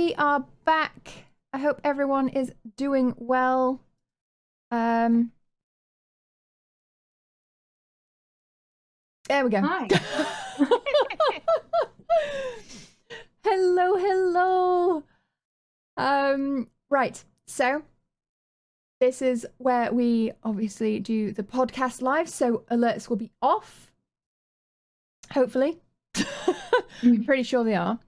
we are back. I hope everyone is doing well. There we go. Hi. Hello. Right. So this is where we obviously do the podcast live. So alerts will be off. Hopefully. I'm pretty sure they are.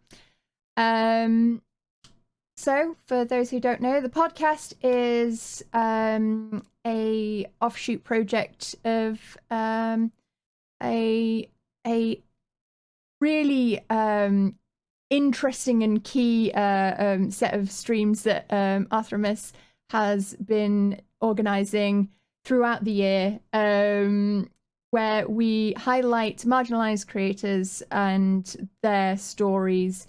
So for those who don't know, the podcast is a offshoot project of a really interesting and key set of streams that Arthremis has been organising throughout the year, where we highlight marginalised creators and their stories,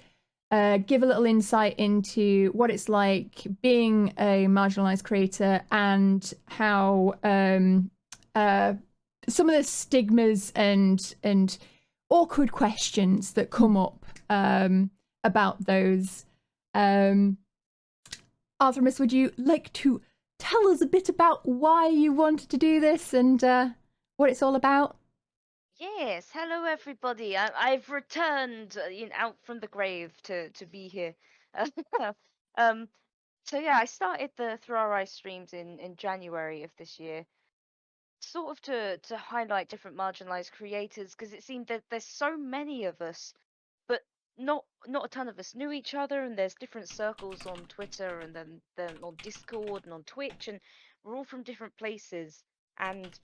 give a little insight into what it's like being a marginalised creator and how some of the stigmas and awkward questions that come up about those. Arthremis, would you like to tell us a bit about why you wanted to do this and what it's all about? Yes, hello everybody. I've returned out from the grave to be here. um, so yeah, I started the Through Our Eyes streams in January of this year, sort of to highlight different marginalized creators because it seemed that there's so many of us, but not a ton of us knew each other, and there's different circles on Twitter and then on Discord and on Twitch, and we're all from different places. And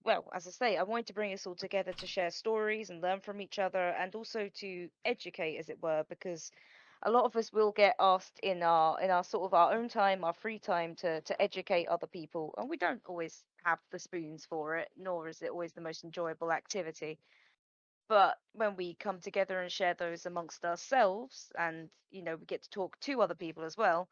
well, as I say, I wanted to bring us all together to share stories and learn from each other, and also to educate, as it were, because a lot of us will get asked in our sort of our own time, our free time, to educate other people, and we don't always have the spoons for it, nor is it always the most enjoyable activity. But when we come together and share those amongst ourselves, and we get to talk to other people as well,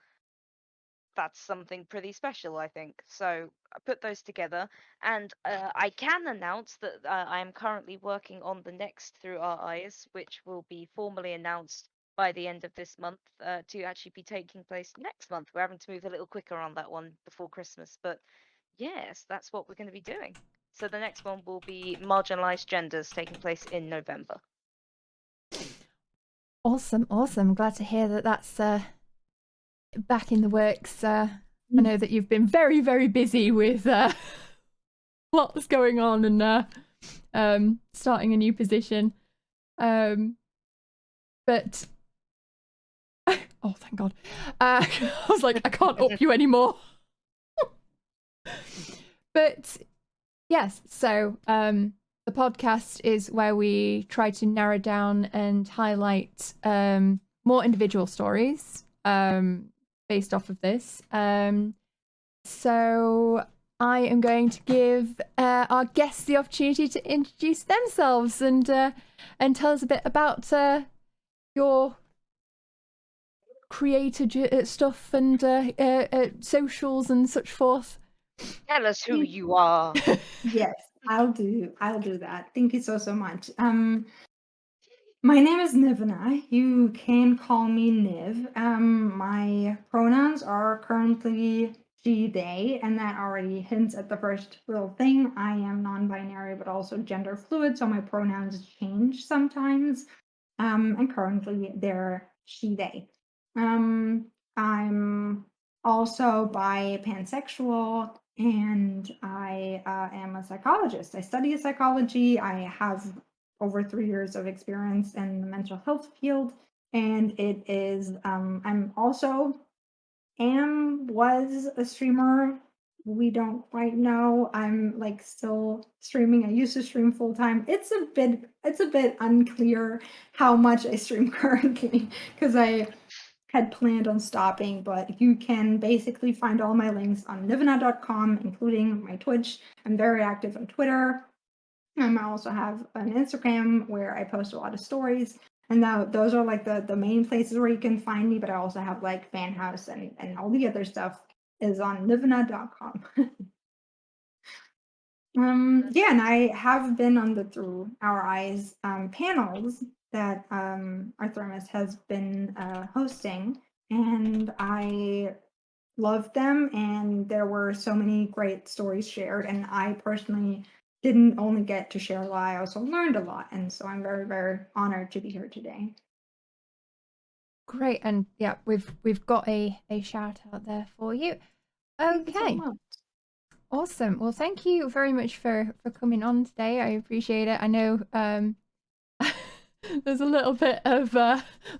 that's something pretty special, I think. So I put those together, and I can announce that I am currently working on the next Through Our Eyes, which will be formally announced by the end of this month, to actually be taking place next month. We're having to move a little quicker on that one before Christmas, but yes, that's what we're going to be doing. So the next one will be Marginalised Genders, taking place in November. Awesome. Glad to hear that that's back in the works. I know that you've been very, very busy with lots going on and starting a new position. But oh, thank God. I was like, I can't up you anymore. But yes, so the podcast is where we try to narrow down and highlight more individual stories based off of this. So I am going to give our guests the opportunity to introduce themselves and tell us a bit about your creator stuff and socials and such forth. Tell us who you are. Yes, I'll do that. Thank you so much. My name is Nyvena. You can call me Niv. My pronouns are currently she, they, and that already hints at the first little thing. I am non-binary, but also gender fluid, so my pronouns change sometimes. And currently they're she, they. I'm also bi, pansexual, and I am a psychologist. I study psychology. I have over 3 years of experience in the mental health field, and it is I'm also was a streamer. We don't quite know. I'm like still streaming. I used to stream full time. It's a bit unclear how much I stream currently because I had planned on stopping, but you can basically find all my links on nyvena.com, including my Twitch. I'm very active on Twitter. I also have an Instagram where I post a lot of stories. And now those are like the main places where you can find me, but I also have like Fan House and all the other stuff is on nyvena.com. Yeah, and I have been on the Through Our Eyes panels that Arthremis has been hosting. and I loved them, and there were so many great stories shared, and I personally didn't only get to share a lot, I also learned a lot, and so I'm very, very honored to be here today. Great, and yeah, we've got a shout out there for you. Thank you so Okay, much. awesome. Well, thank you very much for coming on today. I appreciate it. I know there's a little bit of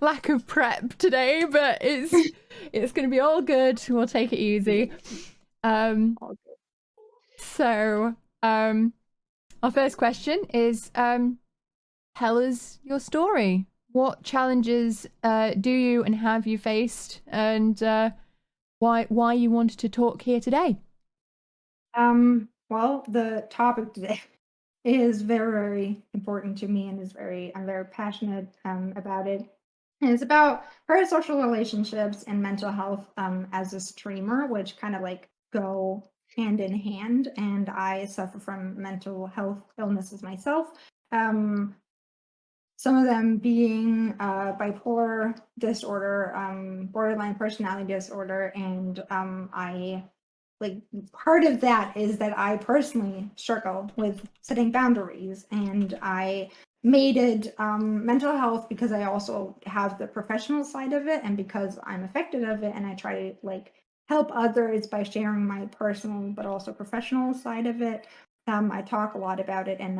lack of prep today, but it's going to be all good. We'll take it easy. All good. So, our first question is, tell us your story. What challenges do you and have you faced, and why you wanted to talk here today? Well, the topic today is very, very important to me, and I'm very passionate about it. And it's about parasocial relationships and mental health as a streamer, which kind of like go hand in hand. And I suffer from mental health illnesses myself. Some of them being bipolar disorder, borderline personality disorder, and I like part of that is that I personally struggle with setting boundaries, and I made it mental health because I also have the professional side of it, and because I'm affected of it, and I try to like help others by sharing my personal but also professional side of it. I talk a lot about it, and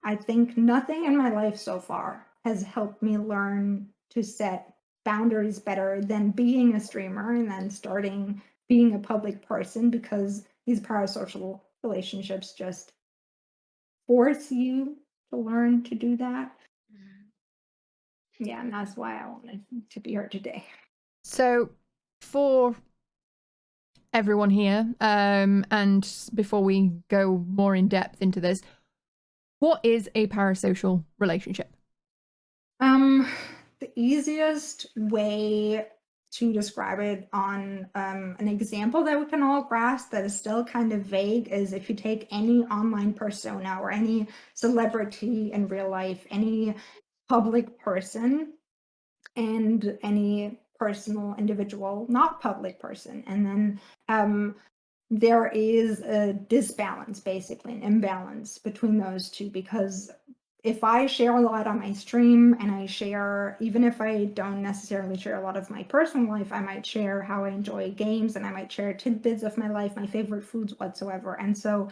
I think nothing in my life so far has helped me learn to set boundaries better than being a streamer and then starting being a public person, because these parasocial relationships just force you to learn to do that. Yeah, and that's why I wanted to be here today. So, for everyone here, and before we go more in depth into this, what is a parasocial relationship? The easiest way to describe it on an example that we can all grasp that is still kind of vague is if you take any online persona or any celebrity in real life, any public person, and any personal individual, not public person, and then there is a disbalance, basically an imbalance between those two, because if I share a lot on my stream and I share, even if I don't necessarily share a lot of my personal life, I might share how I enjoy games, and I might share tidbits of my life, my favorite foods whatsoever. And so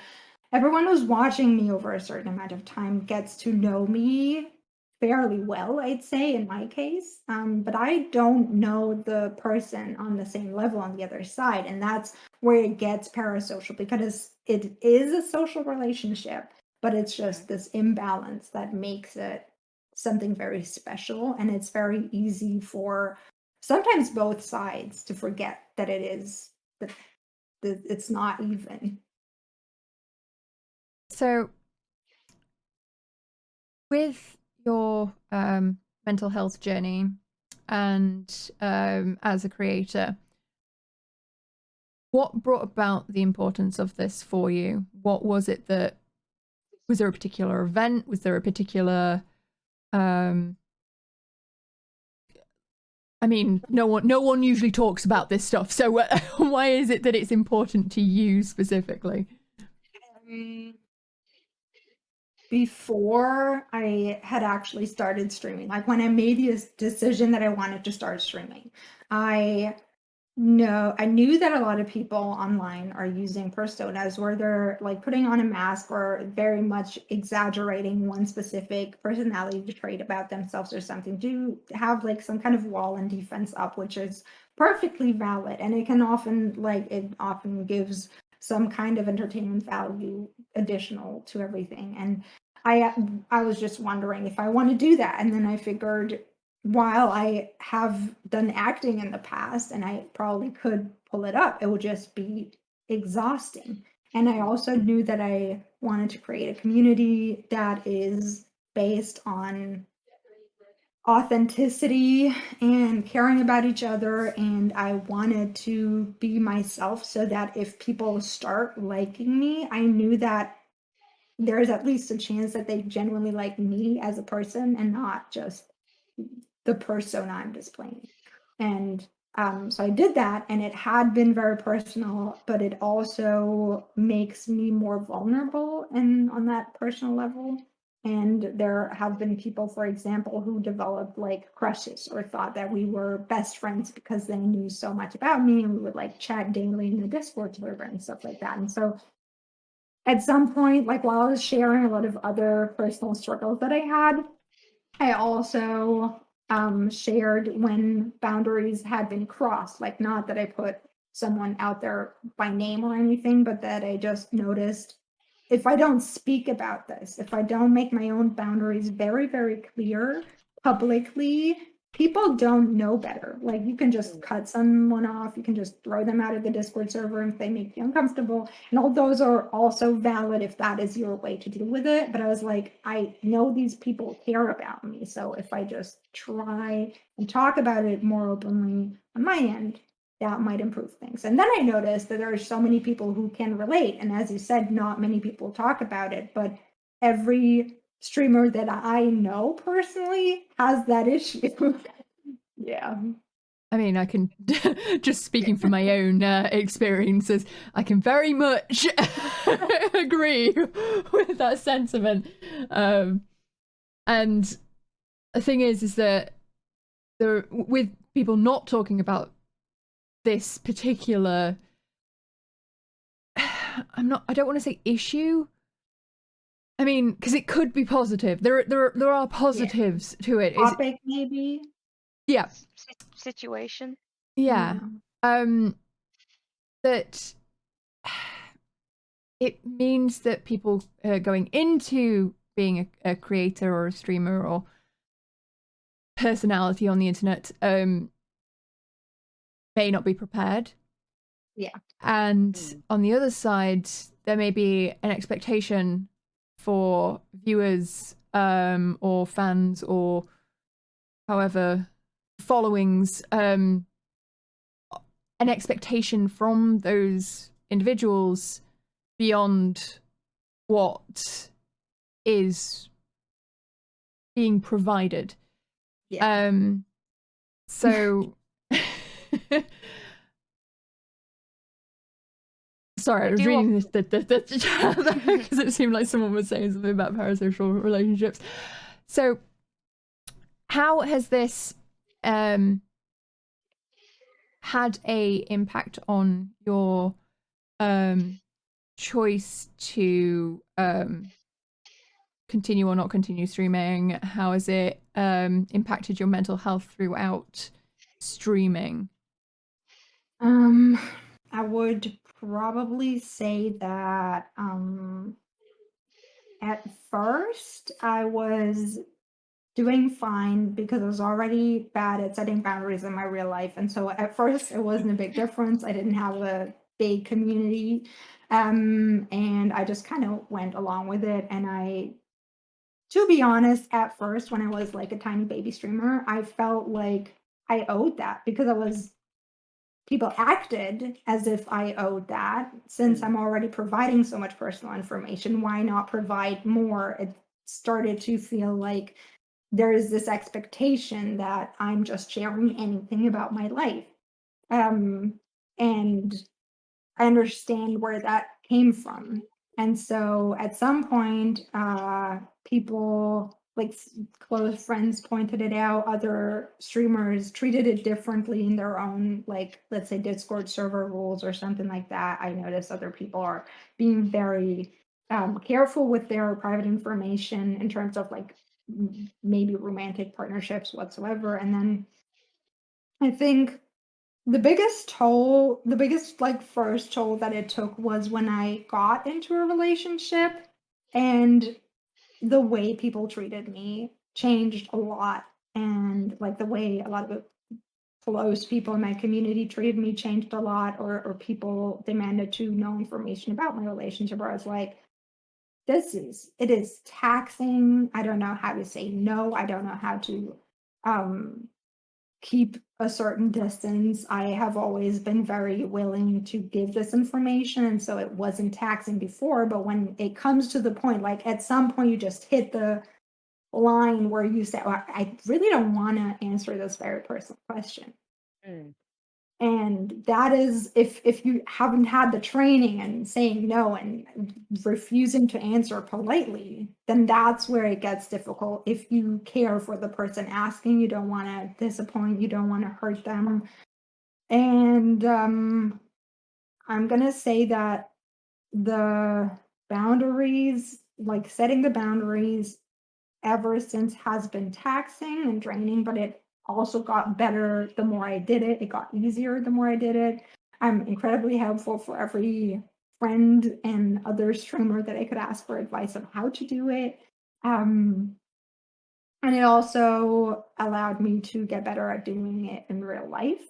everyone who's watching me over a certain amount of time gets to know me fairly well, I'd say, in my case. But I don't know the person on the same level on the other side. And that's where it gets parasocial, because it is a social relationship, but it's just this imbalance that makes it something very special. And it's very easy for sometimes both sides to forget that it is, that it's not even. So, with your mental health journey and as a creator, what brought about the importance of this for you? What was it that, was there a particular event? Was there a particular I mean, no one usually talks about this stuff, so why is it that it's important to you specifically? Before I had actually started streaming, like when I made the decision that I wanted to start streaming, I knew that a lot of people online are using personas where they're like putting on a mask or very much exaggerating one specific personality trait about themselves or something to have like some kind of wall and defense up, which is perfectly valid. And it often gives some kind of entertainment value additional to everything. And I was just wondering if I want to do that. And then I figured, while I have done acting in the past and I probably could pull it up, it would just be exhausting. And I also knew that I wanted to create a community that is based on authenticity and caring about each other. And I wanted to be myself so that if people start liking me, I knew that there's at least a chance that they genuinely like me as a person and not just the persona I'm displaying. And So I did that, and it had been very personal, but it also makes me more vulnerable and on that personal level. And there have been people, for example, who developed like crushes or thought that we were best friends because they knew so much about me, and we would like chat daily in the Discord server and stuff like that. And so at some point, like while I was sharing a lot of other personal struggles that I had, I also shared when boundaries had been crossed. Like, not that I put someone out there by name or anything, but that I just noticed if I don't speak about this, if I don't make my own boundaries very, very clear publicly, people don't know better. Like, you can just cut someone off, you can just throw them out of the Discord server if they make you uncomfortable. And all those are also valid if that is your way to deal with it. But I was like, I know these people care about me. So if I just try and talk about it more openly on my end, that might improve things. And then I noticed that there are so many people who can relate. And as you said, not many people talk about it, but every streamer that I know personally has that issue. Yeah. I mean, I can, just speaking from my own experiences, I can very much agree with that sentiment. And the thing is that with people not talking about this particular, I don't want to say issue. I mean, because it could be positive. There are positives to it. Topic, maybe. Yeah. Situation. Yeah. That it means that people going into being a creator or a streamer or personality on the internet may not be prepared. Yeah. And on the other side, there may be an expectation for viewers or fans or however followings, an expectation from those individuals beyond what is being provided. Yeah. So sorry, I was reading the chat because it seemed like someone was saying something about parasocial relationships. So how has this had a impact on your choice to continue or not continue streaming? How has it impacted your mental health throughout streaming? I would probably say that at first I was doing fine because I was already bad at setting boundaries in my real life. And so at first it wasn't a big difference. I didn't have a big community. And I just kind of went along with it. And to be honest, at first, when I was like a tiny baby streamer, I felt like I owed that because people acted as if I owed that. Since I'm already providing so much personal information, why not provide more? It started to feel like there is this expectation that I'm just sharing anything about my life. And I understand where that came from. And so at some point, people like close friends pointed it out, other streamers treated it differently in their own, like, let's say Discord server rules or something like that. I noticed other people are being very careful with their private information in terms of like maybe romantic partnerships whatsoever. And then I think the biggest like first toll that it took was when I got into a relationship, and the way people treated me changed a lot. And like the way a lot of close people in my community treated me changed a lot, or people demanded to know information about my relationship, where I was like, it is taxing. I don't know how to say no. I don't know how to keep a certain distance. I have always been very willing to give this information, and so it wasn't taxing before. But when it comes to the point, like at some point you just hit the line where you say, well, I really don't want to answer this very personal question. And that is, if you haven't had the training and saying no and refusing to answer politely, then that's where it gets difficult. If you care for the person asking, you don't want to disappoint, you don't want to hurt them. And I'm gonna say that the boundaries, like setting the boundaries ever since, has been taxing and draining, but it also got better the more I did it. It got easier the more I did it. I'm incredibly helpful for every friend and other streamer that I could ask for advice on how to do it. And it also allowed me to get better at doing it in real life.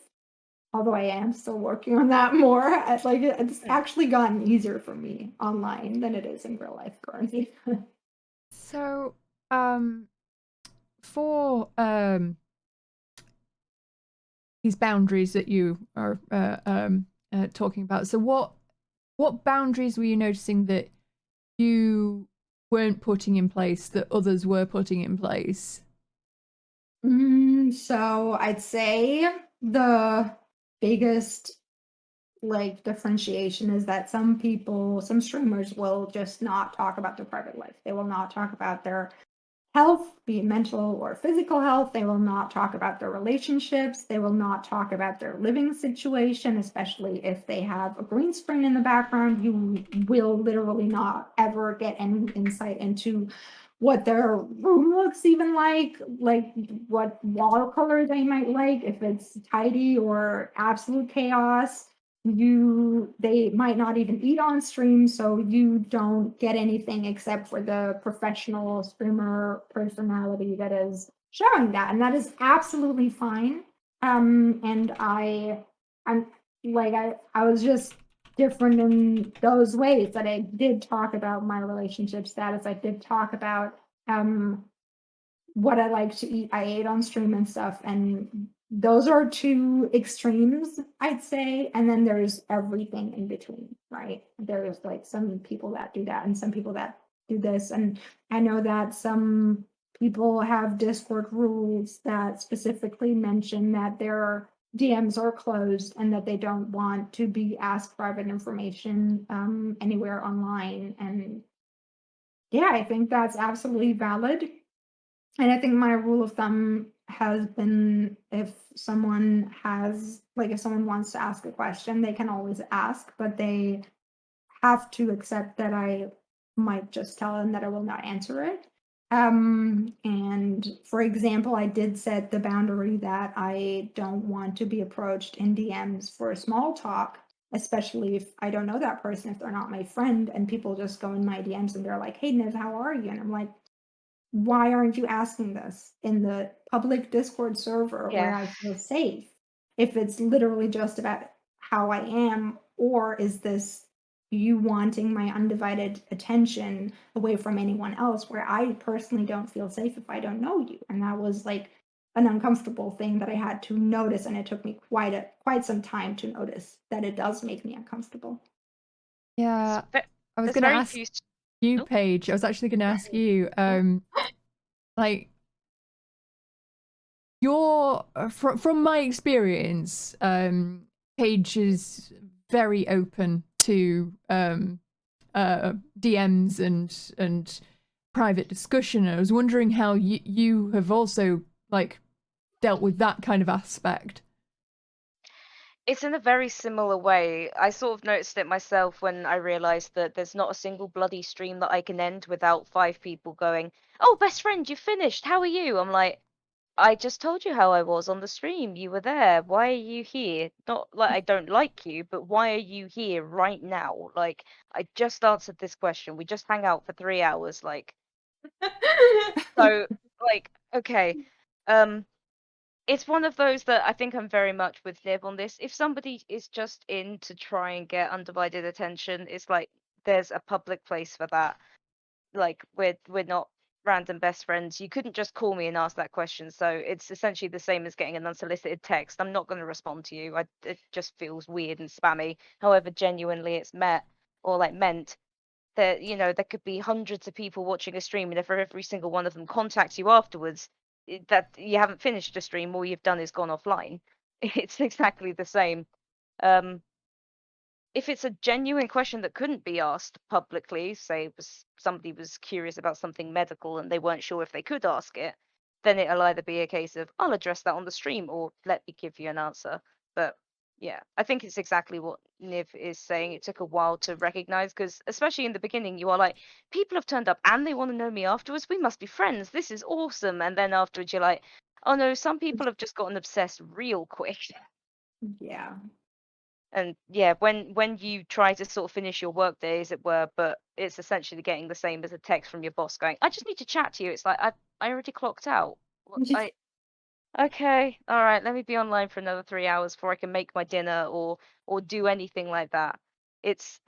Although I am still working on that more. It's actually gotten easier for me online than it is in real life currently. So, for these boundaries that you are talking about, so what boundaries were you noticing that you weren't putting in place that others were putting in place? So I'd say the biggest differentiation is that some streamers will just not talk about their private life. They will not talk about their health, be it mental or physical health. They will not talk about their relationships. They will not talk about their living situation, especially if they have a green screen in the background. You will literally not ever get any insight into what their room looks even like what wall color they might like, if it's tidy or absolute chaos. They might not even eat on stream, so you don't get anything except for the professional streamer personality that is showing that, and that is absolutely fine. And I'm I was just different in those ways, that I did talk about my relationship status. I did talk about what I like to eat. I ate on stream and stuff, and those are two extremes, I'd say. And then there's everything in between, right? There's some people that do that and some people that do this. And I know that some people have Discord rules that specifically mention that their DMs are closed and that they don't want to be asked private information anywhere online. And yeah, I think that's absolutely valid. And I think my rule of thumb has been, if someone wants to ask a question, they can always ask, but they have to accept that I might just tell them that I will not answer it. And for example, I did set the boundary that I don't want to be approached in DMs for small talk, especially if I don't know that person, if they're not my friend, and people just go in my DMs and they're like, "Hey, Niv, how are you?" And I'm like, why aren't you asking this in the public Discord server where I feel safe? If it's literally just about how I am, or is this you wanting my undivided attention away from anyone else, where I personally don't feel safe if I don't know you? And that was an uncomfortable thing that I had to notice, and it took me quite some time to notice that it does make me uncomfortable. Yeah, I was going to ask you, Paige. I was actually going to ask you, from my experience, Paige is very open to DMs and private discussion. I was wondering how you have also dealt with that kind of aspect. It's in a very similar way. I sort of noticed it myself when I realized that there's not a single bloody stream that I can end without 5 people going, "Oh, best friend, you finished. How are you?" I'm like, I just told you how I was on the stream. You were there. Why are you here? Not like I don't like you, but why are you here right now? Like, I just answered this question. We just hang out for 3 hours. So, okay. It's one of those that I think I'm very much with Niv on this. If somebody is just in to try and get undivided attention, it's like there's a public place for that. We're not random best friends. You couldn't just call me and ask that question. So it's essentially the same as getting an unsolicited text. I'm not going to respond to you. It just feels weird and spammy. However genuinely it's meant that there could be hundreds of people watching a stream, and if every single one of them contacts you afterwards, that you haven't finished a stream, all you've done is gone offline. it's exactly the same. If it's a genuine question that couldn't be asked publicly, say somebody was curious about something medical and they weren't sure if they could ask it, then it'll either be a case of I'll address that on the stream or let me give you an answer. But yeah, I think it's exactly what Niv is saying. It took a while to recognize because, especially in the beginning, you are like, people have turned up and they want to know me afterwards. We must be friends. This is awesome. And then afterwards, you're like, oh no, some people have just gotten obsessed real quick. Yeah. And yeah, when you try to sort of finish your work day, as it were, but it's essentially getting the same as a text from your boss going, I just need to chat to you. It's like I already clocked out. Okay, all right, let me be online for another 3 hours before I can make my dinner or do anything like that. It's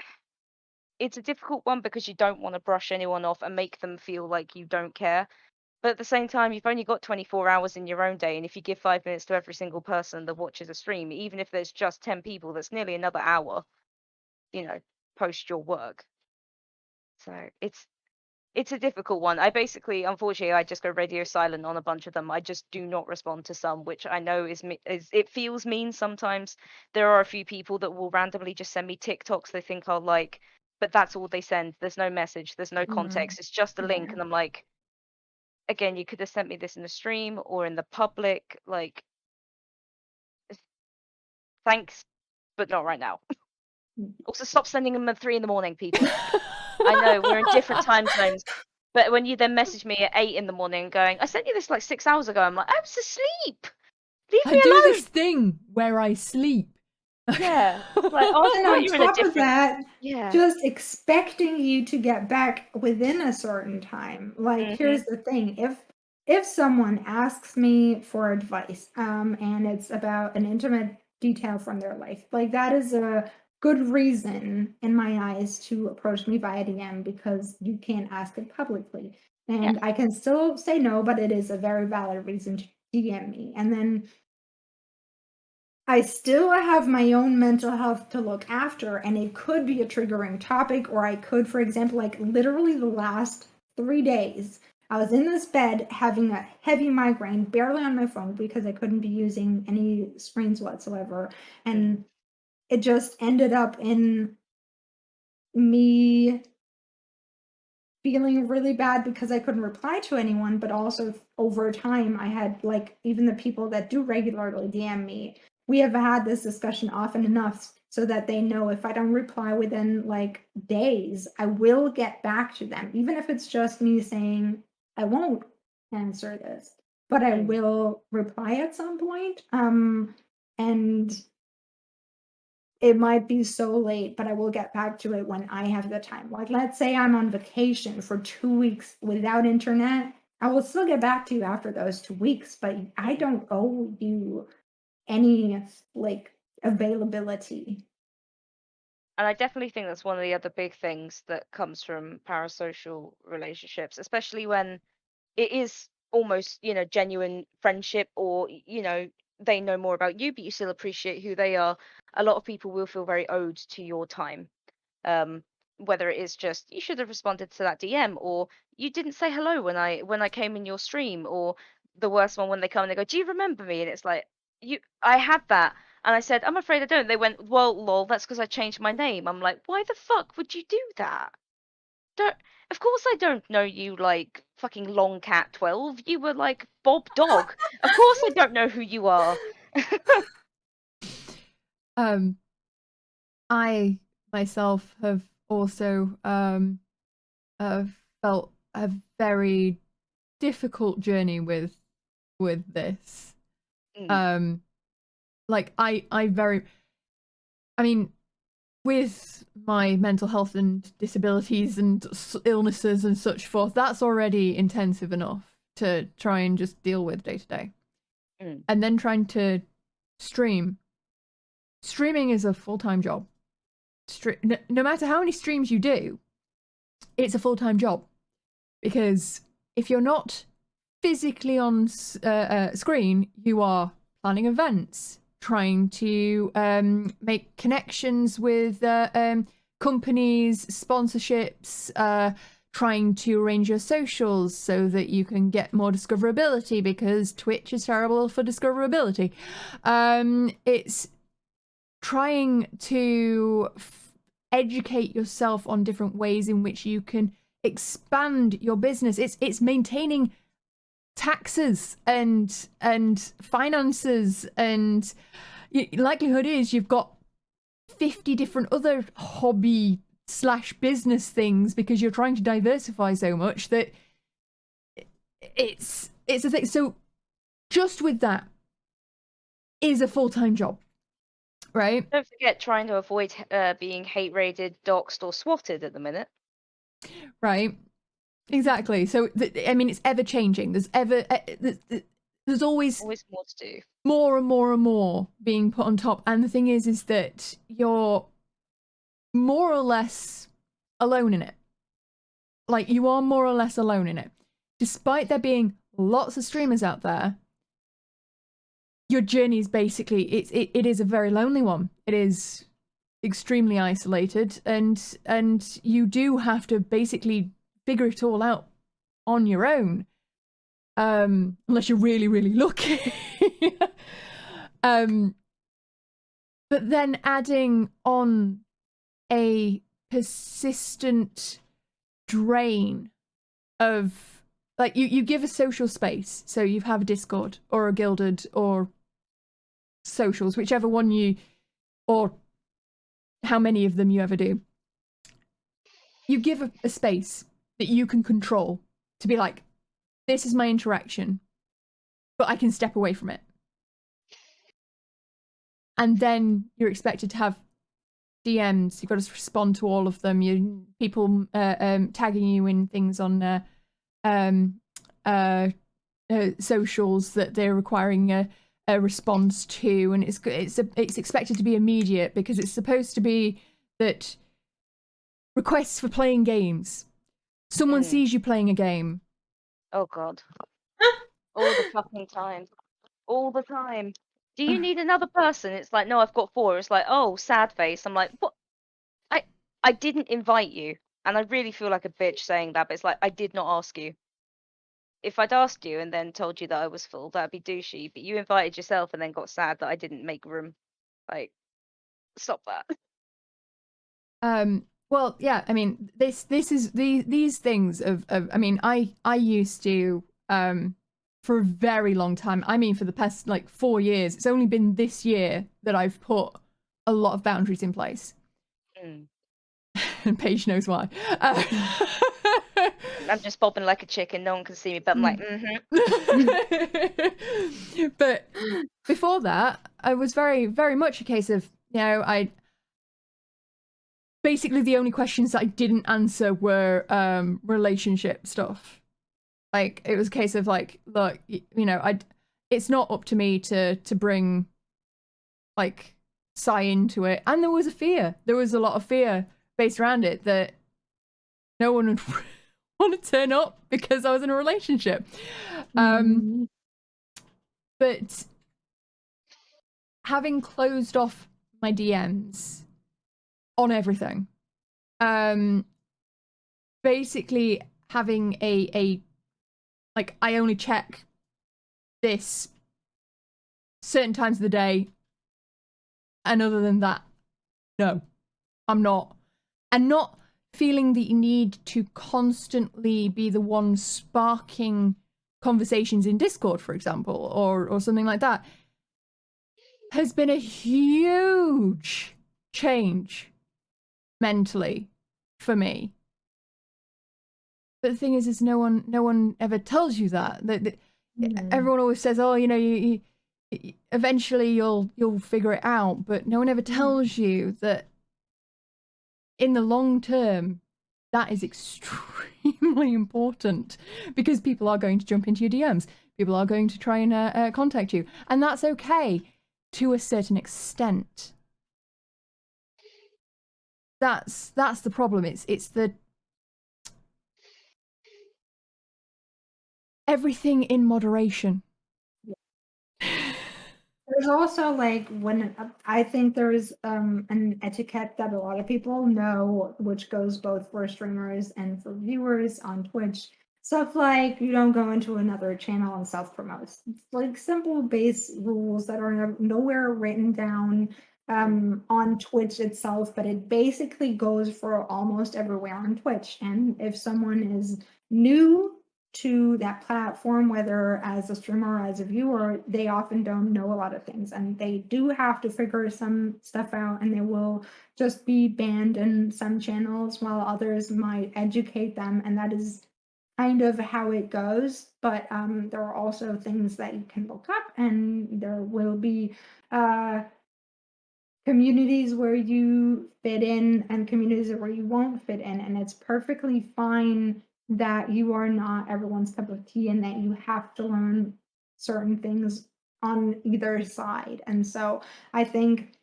a difficult one because you don't want to brush anyone off and make them feel like you don't care. But at the same time, you've only got 24 hours in your own day, and if you give 5 minutes to every single person that watches a stream, even if there's just 10 people, that's nearly another hour, post your work. So it's a difficult one. I basically, unfortunately, I just go radio silent on a bunch of them. I just do not respond to some, which I know is it feels mean sometimes. There are a few people that will randomly just send me TikToks they think I'll like, but that's all they send. There's no message, there's no context. It's just a link, and I'm like, again, you could have sent me this in the stream or in the public. Like, thanks, but not right now. Also, stop sending them at 3 a.m, people. I know we're in different time zones, but when you then message me at 8 a.m. going, I sent you this like 6 hours ago, I'm like, I was asleep. Leave me I do alone. this thing where I sleep. Yeah. Like, oh, And on top of that, yeah, just expecting you to get back within a certain time. Like, here's the thing: if someone asks me for advice, and it's about an intimate detail from their life, like that is a good reason in my eyes to approach me via DM because you can't ask it publicly, and I can still say no, but it is a very valid reason to DM me, and then I still have my own mental health to look after, and it could be a triggering topic, or I could, for example, like literally the last 3 days, I was in this bed having a heavy migraine, barely on my phone because I couldn't be using any screens whatsoever. And it just ended up in me feeling really bad because I couldn't reply to anyone, but also over time, I had like even the people that do regularly DM me, we have had this discussion often enough so that they know if I don't reply within like days, I will get back to them, even if it's just me saying, I won't answer this, but I will reply at some point. And it might be so late, but I will get back to it when I have the time. Like, let's say I'm on vacation for 2 weeks without internet. I will still get back to you after those 2 weeks, but I don't owe you any, like, availability. And I definitely think that's one of the other big things that comes from parasocial relationships, especially when it is almost, genuine friendship or, they know more about you, but you still appreciate who they are. A lot of people will feel very owed to your time. Whether it is just you should have responded to that DM, or you didn't say hello when I came in your stream, or the worst one when they come and they go, do you remember me? And it's like, I had that. And I said, I'm afraid I don't. They went, well, lol, that's because I changed my name. I'm like, why the fuck would you do that? Of course I don't know you like fucking Longcat 12. You were like Bob Dog. Of course I don't know who you are. I myself have also felt a very difficult journey with this. Like I mean, with my mental health and disabilities and illnesses and such forth, that's already intensive enough to try and just deal with day to day. And then trying to streaming is a full-time job. No matter how many streams you do, it's a full-time job, because if you're not physically on screen, you are planning events, trying to make connections with companies, sponsorships, trying to arrange your socials so that you can get more discoverability, because Twitch is terrible for discoverability. It's trying to educate yourself on different ways in which you can expand your business. It's maintaining taxes and finances, and likelihood is you've got 50 different other hobby / business things, because you're trying to diversify so much that it's a thing. So just with that is a full-time job, right? Don't forget trying to avoid being hate raided, doxed, or swatted at the minute. Right. Exactly. So I mean, it's ever changing. There's always more to do. More and more and more being put on top. And the thing is that you're more or less alone in it. Like, you are more or less alone in it. Despite there being lots of streamers out there, your journey is basically, it is a very lonely one. It is extremely isolated, and you do have to basically figure it all out on your own, unless you're really, really lucky. But then adding on a persistent drain of, like, you give a social space, so you have a Discord or a Guilded or socials, whichever one you, or how many of them you ever do. You give a space that you can control to be like, this is my interaction, but I can step away from it. And then you're expected to have DMs. You've got to respond to all of them. People tagging you in things on socials that they're requiring a response to, and it's expected to be immediate, because it's supposed to be that requests for playing games. Someone sees you playing a game. Oh god. All the fucking time. All the time. Do you need another person? It's like, no, I've got 4. It's like, oh, sad face. I'm like, what? I didn't invite you. And I really feel like a bitch saying that, but it's like, I did not ask you. If I'd asked you and then told you that I was full, that'd be douchey. But you invited yourself and then got sad that I didn't make room. Like, stop that. Well, yeah, I mean, these things of I mean, I used to for a very long time. I mean, for the past like 4 years. It's only been this year that I've put a lot of boundaries in place. And Paige knows why. I'm just bobbing like a chicken. No one can see me, but I'm like, But before that, I was very, very much a case of, basically the only questions that I didn't answer were relationship stuff. Like, it was a case of like, look, it's not up to me to bring like Sai into it. And there was a fear. There was a lot of fear based around it that no one would want to turn up because I was in a relationship. But having closed off my DMs on everything, basically having a like, I only check this certain times of the day, and other than that, no, I'm not. And not feeling the need to constantly be the one sparking conversations in Discord, for example, or something like that, has been a huge change mentally for me. But the thing is no one ever tells you that. Everyone always says, oh, you eventually you'll figure it out, but no one ever tells you that in the long term, that is extremely important, because people are going to jump into your DMs. People are going to try and contact you, and that's okay to a certain extent. That's the problem. It's the everything in moderation. There's also like when I think there's an etiquette that a lot of people know, which goes both for streamers and for viewers on Twitch. Stuff like you don't go into another channel and self-promote. It's like simple base rules that are nowhere written down on Twitch itself, but it basically goes for almost everywhere on Twitch. And if someone is new to that platform, whether as a streamer or as a viewer, they often don't know a lot of things, and they do have to figure some stuff out, and they will just be banned in some channels while others might educate them, and that is kind of how it goes. But there are also things that you can look up, and there will be communities where you fit in and communities where you won't fit in, and it's perfectly fine that you are not everyone's cup of tea and that you have to learn certain things on either side. And so I think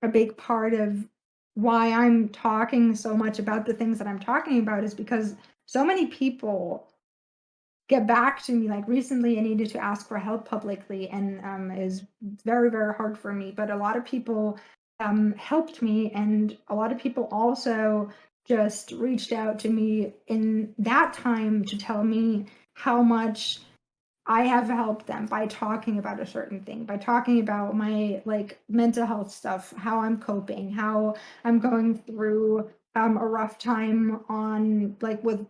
a big part of why I'm talking so much about the things that I'm talking about is because so many people get back to me. Like recently I needed to ask for help publicly, and is very, very hard for me, but a lot of people helped me, and a lot of people also just reached out to me in that time to tell me how much I have helped them by talking about a certain thing, by talking about my like mental health stuff, how I'm coping, how I'm going through a rough time on like with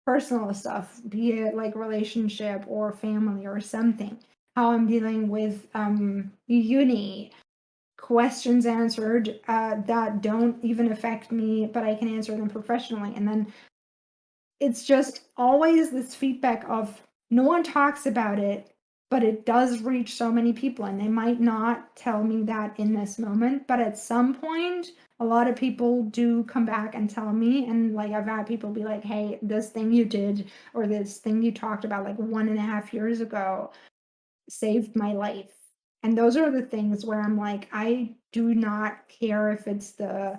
personal stuff, be it like relationship or family or something, how I'm dealing with uni, questions answered that don't even affect me, but I can answer them professionally. And then it's just always this feedback of no one talks about it, but it does reach so many people, and they might not tell me that in this moment, but at some point a lot of people do come back and tell me. And like I've had people be like, hey, this thing you did or this thing you talked about like 1.5 years ago saved my life. And those are the things where I'm like, I do not care if it's the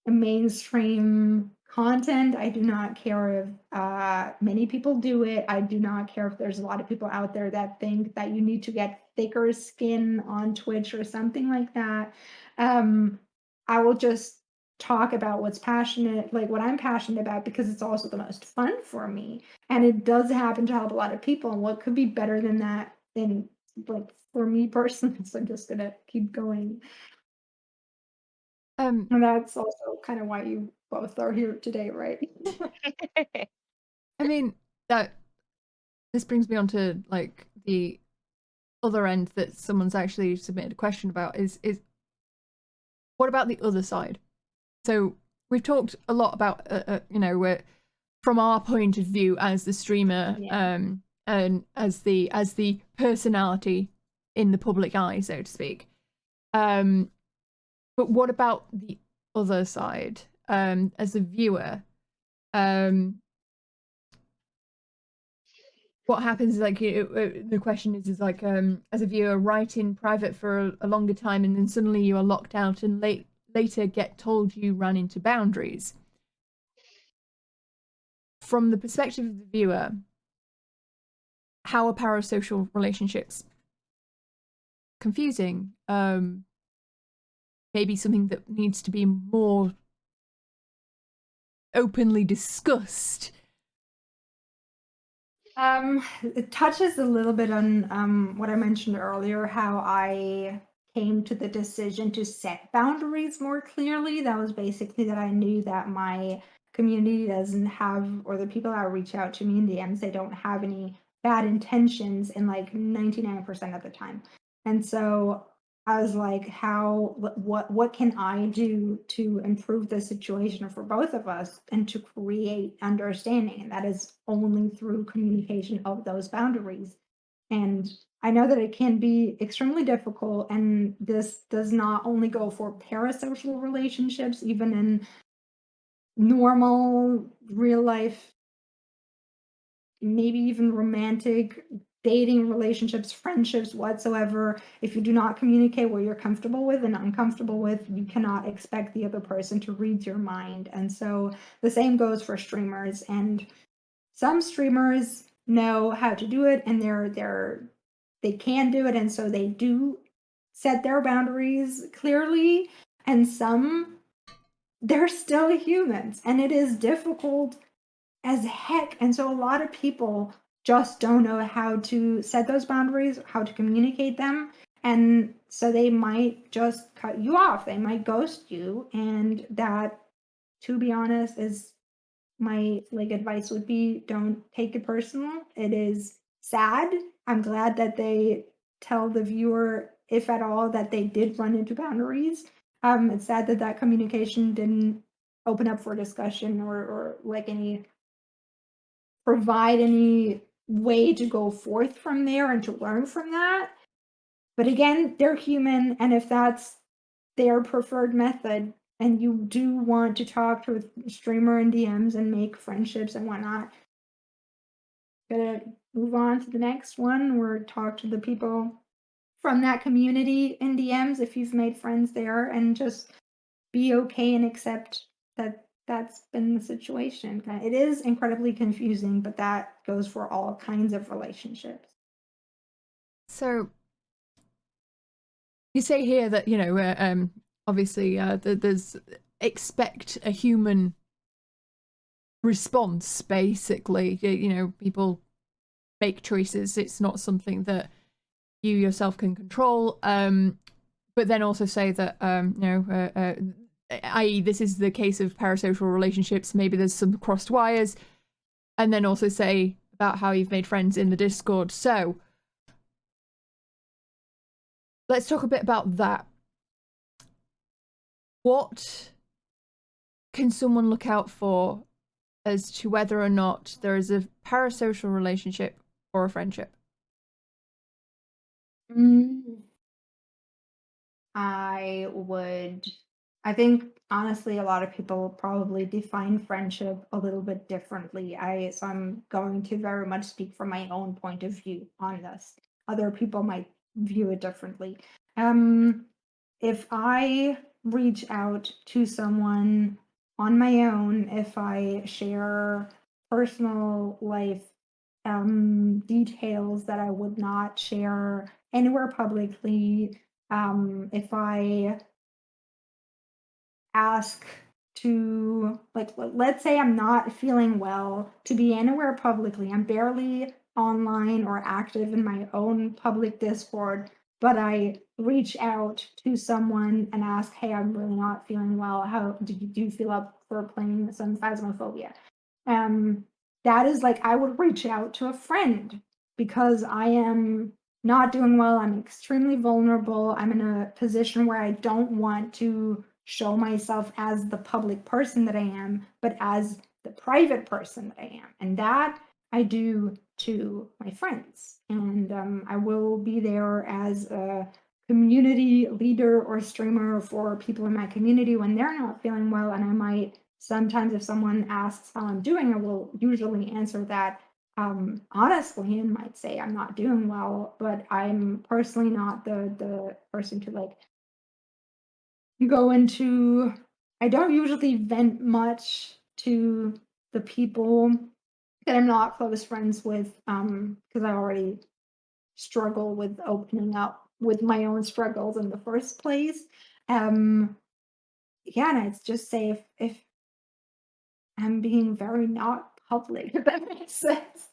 mainstream content. I do not care if many people do it. I do not care if there's a lot of people out there that think that you need to get thicker skin on Twitch or something like that. I will just talk about what's passionate, like what I'm passionate about, because it's also the most fun for me. And it does happen to help a lot of people. And what could be better than that in like for me personally? So I'm just gonna keep going. And that's also kind of why you both are here today, right? I mean, that this brings me on to like the other end that someone's actually submitted a question about is what about the other side? So we've talked a lot about you know, we're from our point of view as the streamer, Yeah. and as the personality in the public eye, so to speak. But what about the other side, as a viewer? What happens, like, the question is like, as a viewer, write in private for a longer time, and then suddenly you are locked out, and later get told you ran into boundaries. From the perspective of the viewer, how are parasocial relationships? Confusing. Maybe something that needs to be more openly discussed. It touches a little bit on what I mentioned earlier, how I came to the decision to set boundaries more clearly. That was basically that I knew that my community doesn't have, or the people that reach out to me in DMs, they don't have any bad intentions in like 99% of the time. And so I was like, what can I do to improve the situation for both of us and to create understanding? And that is only through communication of those boundaries. And I know that it can be extremely difficult, and this does not only go for parasocial relationships, even in normal real life, maybe even romantic dating relationships, friendships, whatsoever. If you do not communicate what you're comfortable with and uncomfortable with, you cannot expect the other person to read your mind. And so the same goes for streamers. And some streamers know how to do it, and they're they can do it, and so they do set their boundaries clearly. And some, they're still humans, and it is difficult as heck. And so a lot of people just don't know how to set those boundaries, how to communicate them. And so they might just cut you off. They might ghost you. And that, to be honest, is my advice would be, don't take it personal. It is sad. I'm glad that they tell the viewer, if at all, that they did run into boundaries. It's sad that that communication didn't open up for discussion or provide any way to go forth from there and to learn from that. But again, they're human, and if that's their preferred method, and you do want to talk to a streamer in DMs and make friendships and whatnot, gonna move on to the next one, or talk to the people from that community in DMs if you've made friends there, and just be okay and accept that that's been the situation. It is incredibly confusing, but that goes for all kinds of relationships. So you say here that, you know, obviously there's expect a human response, basically. You know, people make choices. It's not something that you yourself can control. But then also say that, you know, i.e. this is the case of parasocial relationships, maybe there's some crossed wires, and then also say about how you've made friends in the Discord. So let's talk a bit about that. What can someone look out for as to whether or not there is a parasocial relationship or a friendship? I think honestly a lot of people probably define friendship a little bit differently. So I'm going to very much speak from my own point of view on this. Other people might view it differently. If I reach out to someone on my own, if I share personal life details that I would not share anywhere publicly, if I ask to, let's say I'm not feeling well, to be anywhere publicly, I'm barely online or active in my own public Discord, but I reach out to someone and ask, hey, I'm really not feeling well. How do you feel up for playing some Phasmophobia? That is I would reach out to a friend because I am not doing well. I'm extremely vulnerable. I'm in a position where I don't want to show myself as the public person that I am, but as the private person that I am. And that I do to my friends. And I will be there as a community leader or streamer for people in my community when they're not feeling well. And I might sometimes, if someone asks how I'm doing, I will usually answer that honestly and might say I'm not doing well, but I'm personally not the person to go into. I don't usually vent much to the people that I'm not close friends with, because I already struggle with opening up with my own struggles in the first place. Yeah, and I'd just say if I'm being very not public, if that makes sense.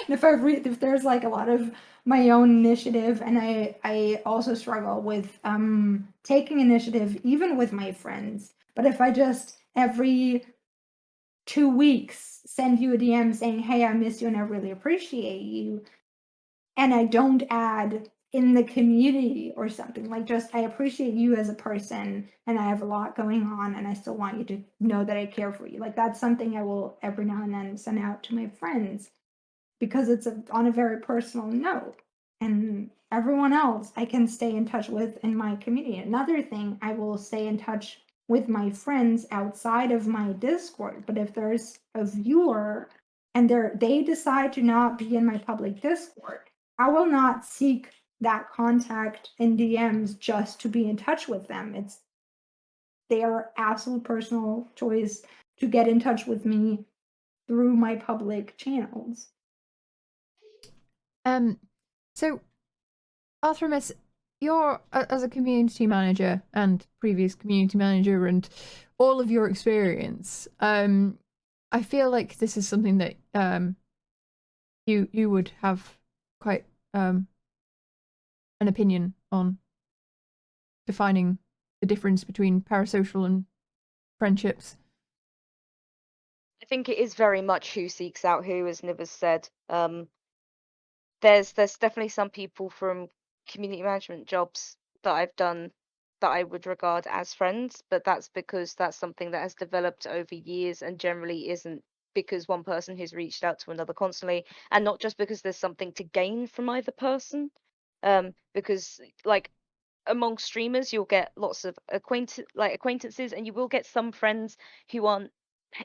And if there's a lot of my own initiative, and I also struggle with taking initiative even with my friends. But if I just every 2 weeks send you a DM saying, hey, I miss you and I really appreciate you, and I don't add in the community or something, just I appreciate you as a person and I have a lot going on and I still want you to know that I care for you. That's something I will every now and then send out to my friends because it's on a very personal note. And everyone else I can stay in touch with in my community. Another thing, I will stay in touch with my friends outside of my Discord. But if there's a viewer and they decide to not be in my public Discord, I will not seek that contact in DMs just to be in touch with them. It's their absolute personal choice to get in touch with me through my public channels. So Arthremis, you're as a community manager and previous community manager and all of your experience. I feel like this is something that you would have quite an opinion on defining the difference between parasocial and friendships. I think it is very much who seeks out who, as Nivers said. There's definitely some people from community management jobs that I've done that I would regard as friends, but that's because that's something that has developed over years and generally isn't because one person who's reached out to another constantly, and not just because there's something to gain from either person. Because like among streamers, you'll get lots of acquaintances, and you will get some friends who aren't,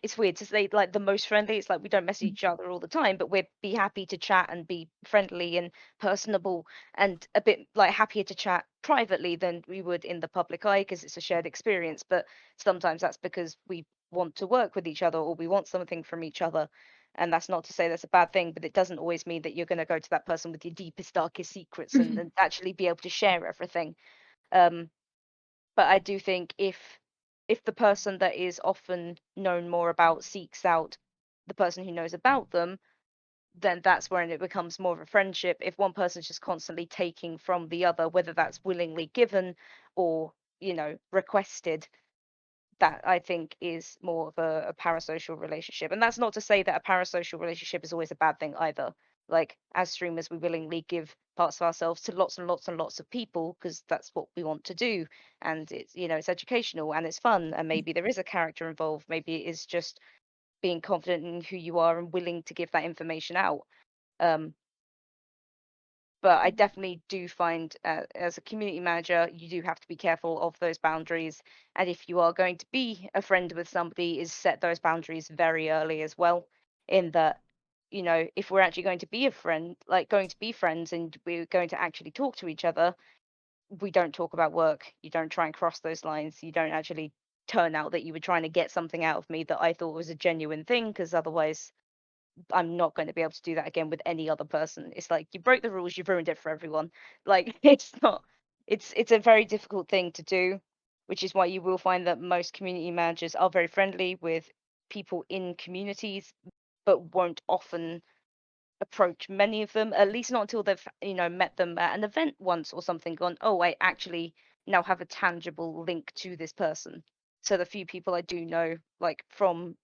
it's weird to say like the most friendly. It's like we don't message each other all the time, but we'd be happy to chat and be friendly and personable and a bit like happier to chat privately than we would in the public eye because it's a shared experience. But sometimes that's because we want to work with each other or we want something from each other. And that's not to say that's a bad thing, but it doesn't always mean that you're going to go to that person with your deepest, darkest secrets and actually be able to share everything. Um, but I do think if the person that is often known more about seeks out the person who knows about them, then that's when it becomes more of a friendship. If one person's just constantly taking from the other, whether that's willingly given or, requested, that I think is more of a parasocial relationship. And that's not to say that a parasocial relationship is always a bad thing either. Like as streamers, we willingly give parts of ourselves to lots and lots and lots of people because that's what we want to do. And it's educational and it's fun. And maybe there is a character involved. Maybe it is just being confident in who you are and willing to give that information out. Um, but I definitely do find as a community manager, you do have to be careful of those boundaries. And if you are going to be a friend with somebody, is set those boundaries very early as well. In that, if we're actually going to be a friend, like going to be friends and we're going to actually talk to each other, we don't talk about work. You don't try and cross those lines. You don't actually turn out that you were trying to get something out of me that I thought was a genuine thing, because otherwise I'm not going to be able to do that again with any other person. It's like you broke the rules, you've ruined it for everyone. Like it's not it's a very difficult thing to do, which is why you will find that most community managers are very friendly with people in communities, but won't often approach many of them, at least not until they've, met them at an event once or something, gone, oh, I actually now have a tangible link to this person. So the few people I do know, like from,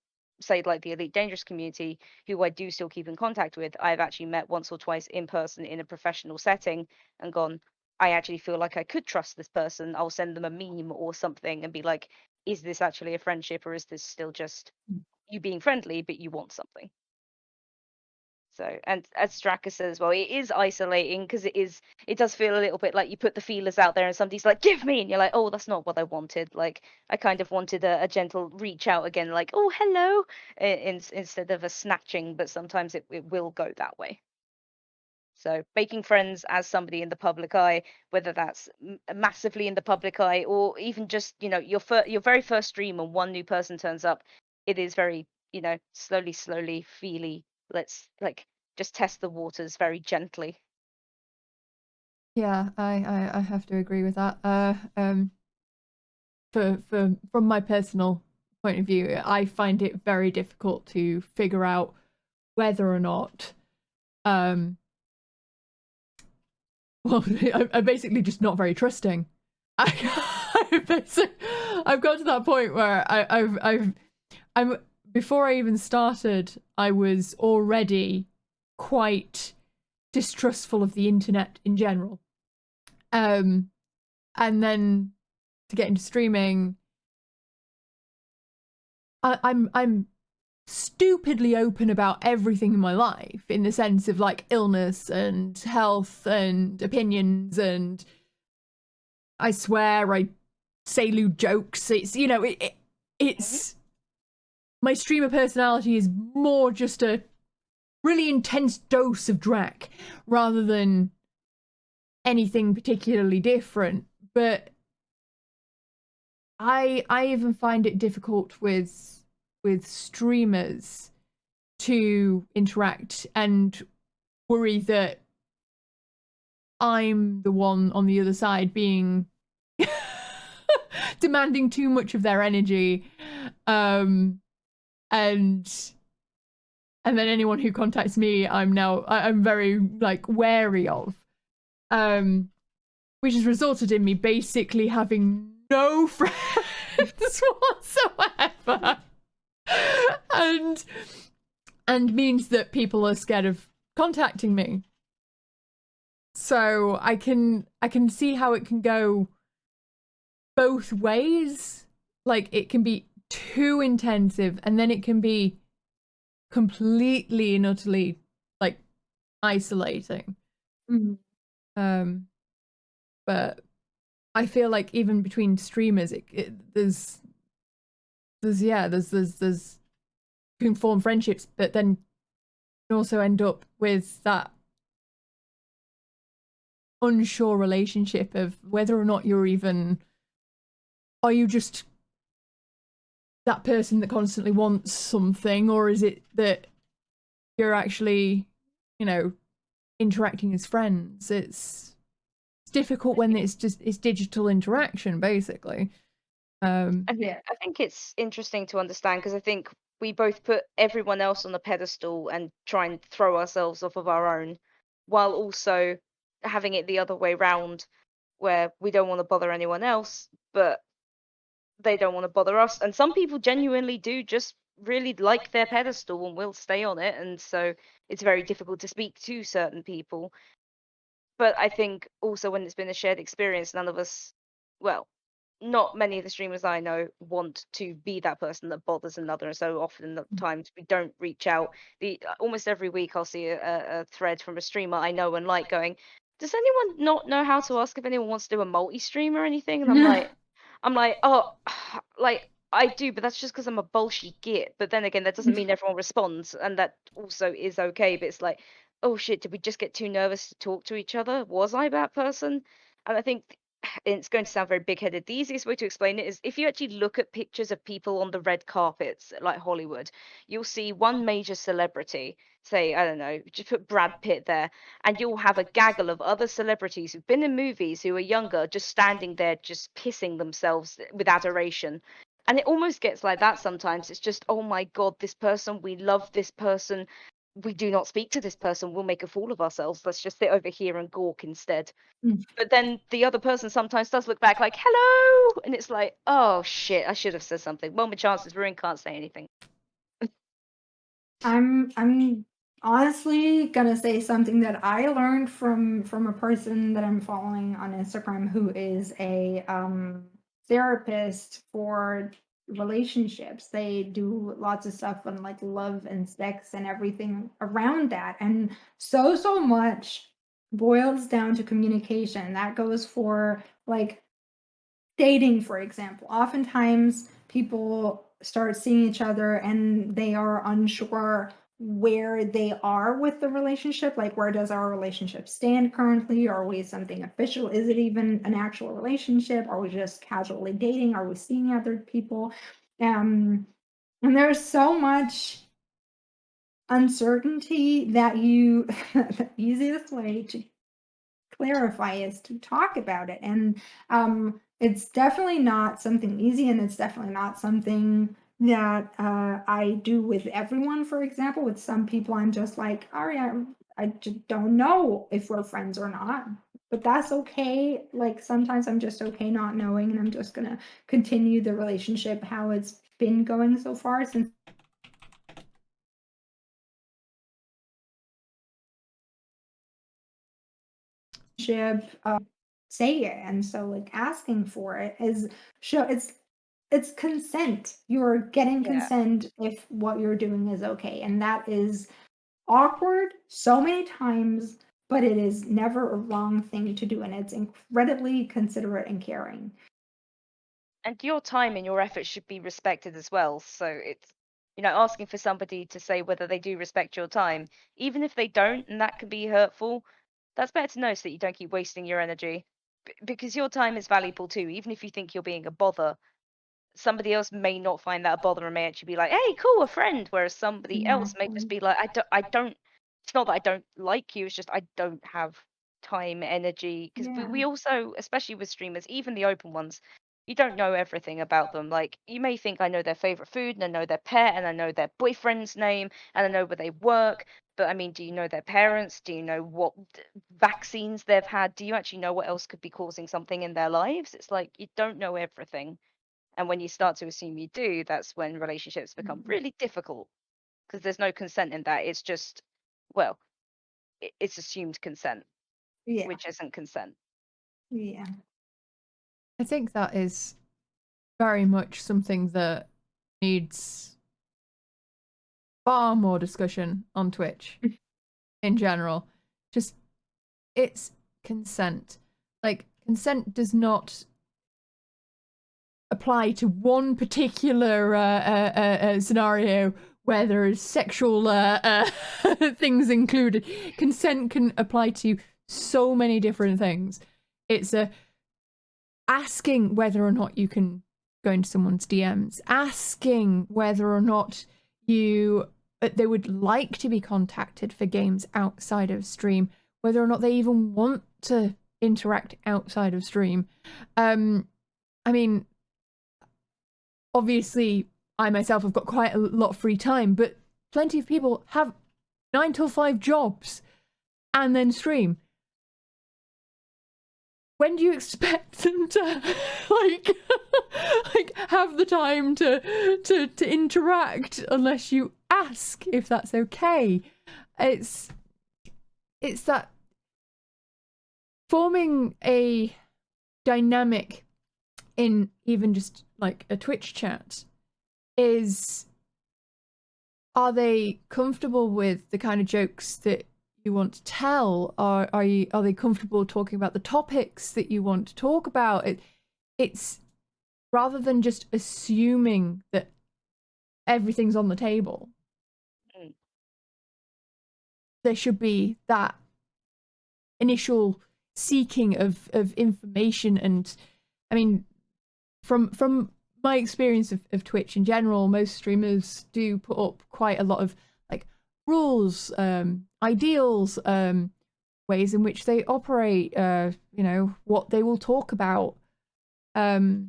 say, like the Elite Dangerous community, who I do still keep in contact with, I've actually met once or twice in person in a professional setting and gone, I actually feel like I could trust this person. I'll send them a meme or something and be like, is this actually a friendship or is this still just you being friendly, but you want something? So, and as Straka says as well, it is isolating because it does feel a little bit like you put the feelers out there and somebody's like, give me, and you're like, oh, that's not what I wanted. Like, I kind of wanted a gentle reach out again, like, oh, hello, instead of a snatching, but sometimes it will go that way. So making friends as somebody in the public eye, whether that's massively in the public eye or even just, your very first stream and one new person turns up, it is very, slowly, feely. Let's like just test the waters very gently. Yeah, I have to agree with that. From my personal point of view, I find it very difficult to figure out whether or not well, I'm basically just not very trusting. I've got to that point where I'm before I even started, I was already quite distrustful of the internet in general. And then to get into streaming, I'm stupidly open about everything in my life, in the sense of like illness and health and opinions, and I swear I say lewd jokes. It's it's my streamer personality is more just a really intense dose of Drac rather than anything particularly different. But I even find it difficult with streamers to interact and worry that I'm the one on the other side being demanding too much of their energy, and then anyone who contacts me, I'm very like wary of, which has resulted in me basically having no friends whatsoever, and means that people are scared of contacting me. So I can see how it can go both ways. Like, it can be too intensive, and then it can be completely and utterly like isolating. But I feel like even between streamers, there's you can form friendships, but then you also end up with that unsure relationship of whether or not are you just that person that constantly wants something, or is it that you're actually, interacting as friends? It's difficult when it's digital interaction, basically. I think it's interesting to understand, because I think we both put everyone else on the pedestal and try and throw ourselves off of our own, while also having it the other way round, where we don't want to bother anyone else, but they don't want to bother us. And some people genuinely do just really like their pedestal and will stay on it, and so it's very difficult to speak to certain people. But I think also, when it's been a shared experience, none of us, well, not many of the streamers I know want to be that person that bothers another, and so often the times we don't reach out. Almost every week I'll see a thread from a streamer I know and like going, does anyone not know how to ask if anyone wants to do a multi-stream or anything? And I'm like, oh, like, I do, but that's just because I'm a bullshit git. But then again, that doesn't mean everyone responds, and that also is okay. But it's like, oh shit, did we just get too nervous to talk to each other? Was I that person? And I think, and it's going to sound very big-headed, the easiest way to explain it is, if you actually look at pictures of people on the red carpets, like Hollywood, you'll see one major celebrity, say, I don't know, just put Brad Pitt there, and you'll have a gaggle of other celebrities who've been in movies who are younger, just standing there, just pissing themselves with adoration. And it almost gets like that sometimes. It's just, oh my God, this person, we love this person. We do not speak to this person. We'll make a fool of ourselves. Let's just sit over here and gawk instead. But then the other person sometimes does look back like, hello. And it's like, oh shit, I should have said something. Well, my chances ruined, can't say anything. I'm honestly gonna say something that I learned from a person that I'm following on Instagram, who is a therapist for relationships. They do lots of stuff on like love and sex and everything around that, and so much boils down to communication. That goes for like dating, for example. Oftentimes people start seeing each other and they are unsure where they are with the relationship. Like, where does our relationship stand currently? Are we something official? Is it even an actual relationship? Are we just casually dating? Are we seeing other people? And there's so much uncertainty that the easiest way to clarify is to talk about it. And it's definitely not something easy, and it's definitely not something that I do with everyone. For example, with some people, I'm just like, all right, I just don't know if we're friends or not. But that's okay. Like, sometimes I'm just okay not knowing, and I'm just gonna continue the relationship how it's been going so far, since say it. And so like asking for it is it's consent. You're getting consent if what you're doing is okay, and that is awkward so many times, but it is never a wrong thing to do, and it's incredibly considerate and caring. And your time and your effort should be respected as well. So it's, asking for somebody to say whether they do respect your time, even if they don't, and that can be hurtful. That's better to know, so that you don't keep wasting your energy. Because your time is valuable too. Even if you think you're being a bother, somebody else may not find that a bother and may actually be like, hey, cool, a friend. Whereas somebody else may just be like, I don't, it's not that I don't like you, it's just I don't have time, energy, because Yeah. we also, especially with streamers, even the open ones, you don't know everything about them. Like, you may think I know their favorite food and I know their pet and I know their boyfriend's name and I know where they work. But I mean, do you know their parents? Do you know what vaccines they've had? Do you actually know what else could be causing something in their lives? It's like you don't know everything. And when you start to assume you do, that's when relationships become really difficult because there's no consent in that. It's just, well, it's assumed consent, Yeah. which isn't consent. Yeah. I think that is very much something that needs far more discussion on Twitch in general. Just, it's consent. Like, consent does not apply to one particular scenario where there is sexual things included. Consent can apply to so many different things. It's asking whether or not you can go into someone's DMs, asking whether or not they would like to be contacted for games outside of stream, whether or not they even want to interact outside of stream. I mean, obviously, I myself have got quite a lot of free time, but plenty of people have 9 till 5 jobs and then stream. When do you expect them to like have the time to interact unless you ask if that's okay? It's that forming a dynamic in even just like a Twitch chat is, are they comfortable with the kind of jokes that you want to tell? Are they comfortable talking about the topics that you want to talk about? It's rather than just assuming that everything's on the table. There should be that initial seeking of information. And I mean, from my experience of Twitch in general, most streamers do put up quite a lot of like rules, ideals, ways in which they operate, you know, what they will talk about. Quite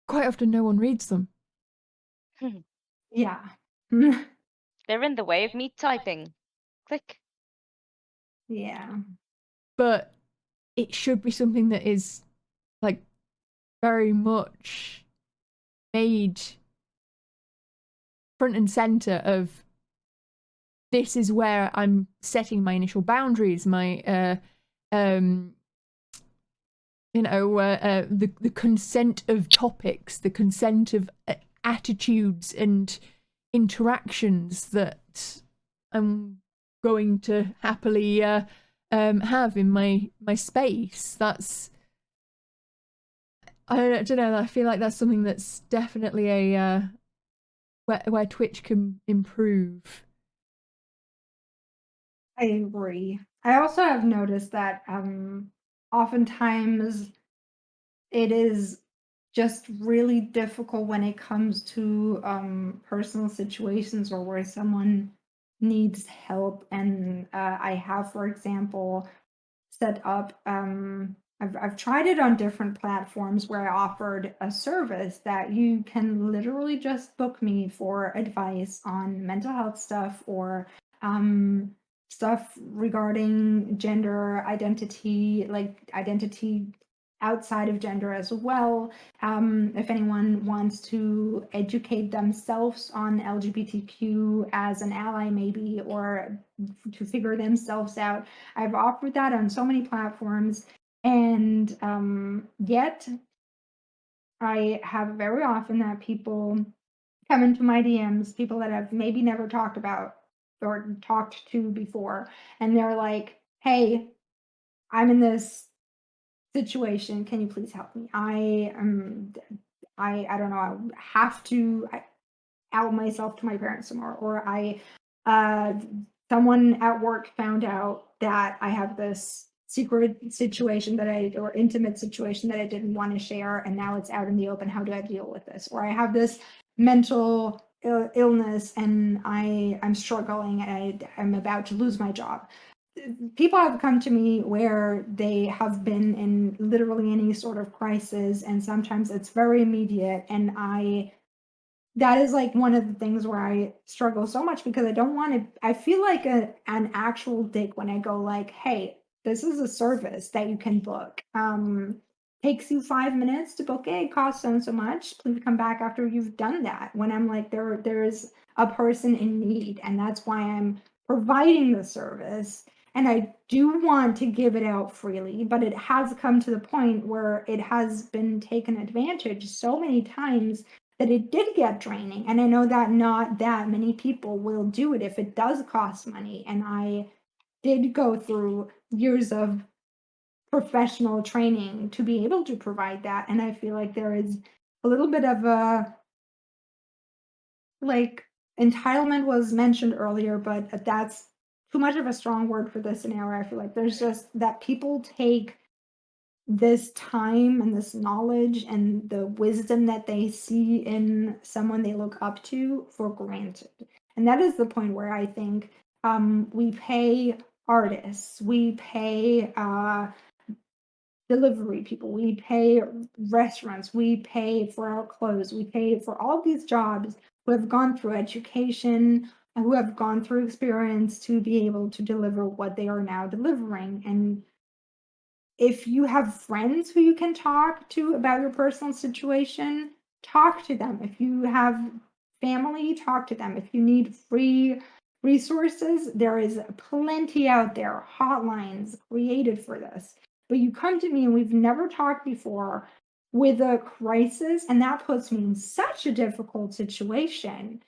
often no one reads them. Yeah. They're in the way of me typing. Click. Yeah. But it should be something that is like very much made front and center of, this is where I'm setting my initial boundaries, my the consent of topics, the consent of attitudes and interactions that I'm going to happily have in my space. That's, I don't know, I feel like that's something that's definitely a where Twitch can improve. I agree. I also have noticed that oftentimes it is just really difficult when it comes to personal situations or where someone needs help. And I have, for example, set up I've tried it on different platforms where I offered a service that you can literally just book me for advice on mental health stuff or stuff regarding gender identity, like identity outside of gender as well. If anyone wants to educate themselves on LGBTQ as an ally, maybe, or to figure themselves out, I've offered that on so many platforms. And yet, I have very often that people come into my DMs, people that I've maybe never talked about or talked to before, and they're like, "Hey, I'm in this situation. Can you please help me? I don't know. I have to out myself to my parents some more, or someone at work found out that I have this secret situation or intimate situation that I didn't want to share, and now it's out in the open. How do I deal with this? Or I have this mental illness and I'm struggling and I'm about to lose my job. people have come to me where they have been in literally any sort of crisis, and sometimes it's very immediate, and that is like one of the things where I struggle so much, because I feel like an actual dick when I go like, hey, this is a service that you can book. Takes you 5 minutes to book it, costs so much. Please come back after you've done that. When I'm like, there's a person in need, and that's why I'm providing the service. And I do want to give it out freely, but it has come to the point where it has been taken advantage so many times that it did get draining. And I know that not that many people will do it if it does cost money. And I did go through years of professional training to be able to provide that. And I feel like there is a little bit of a, like, entitlement was mentioned earlier, but that's too much of a strong word for this scenario. I feel like there's just that people take this time and this knowledge and the wisdom that they see in someone they look up to for granted. And that is the point where I think we pay artists, we pay delivery people, we pay restaurants, we pay for our clothes, we pay for all these jobs who have gone through education, who have gone through experience to be able to deliver what they are now delivering. And if you have friends who you can talk to about your personal situation, talk to them. If you have family, talk to them. If you need free resources, there is plenty out there, hotlines created for this. But you come to me and we've never talked before with a crisis, and that puts me in such a difficult situation,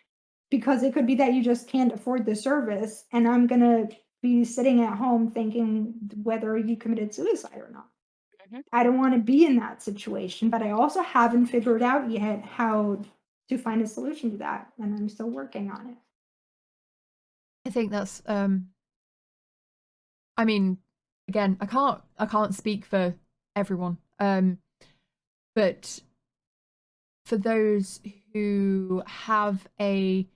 because it could be that you just can't afford the service, and I'm going to be sitting at home thinking whether you committed suicide or not. Mhm. I don't want to be in that situation, but I also haven't figured out yet how to find a solution to that, and I'm still working on it. I think that's I mean, again, I can't speak for everyone. But for those who have a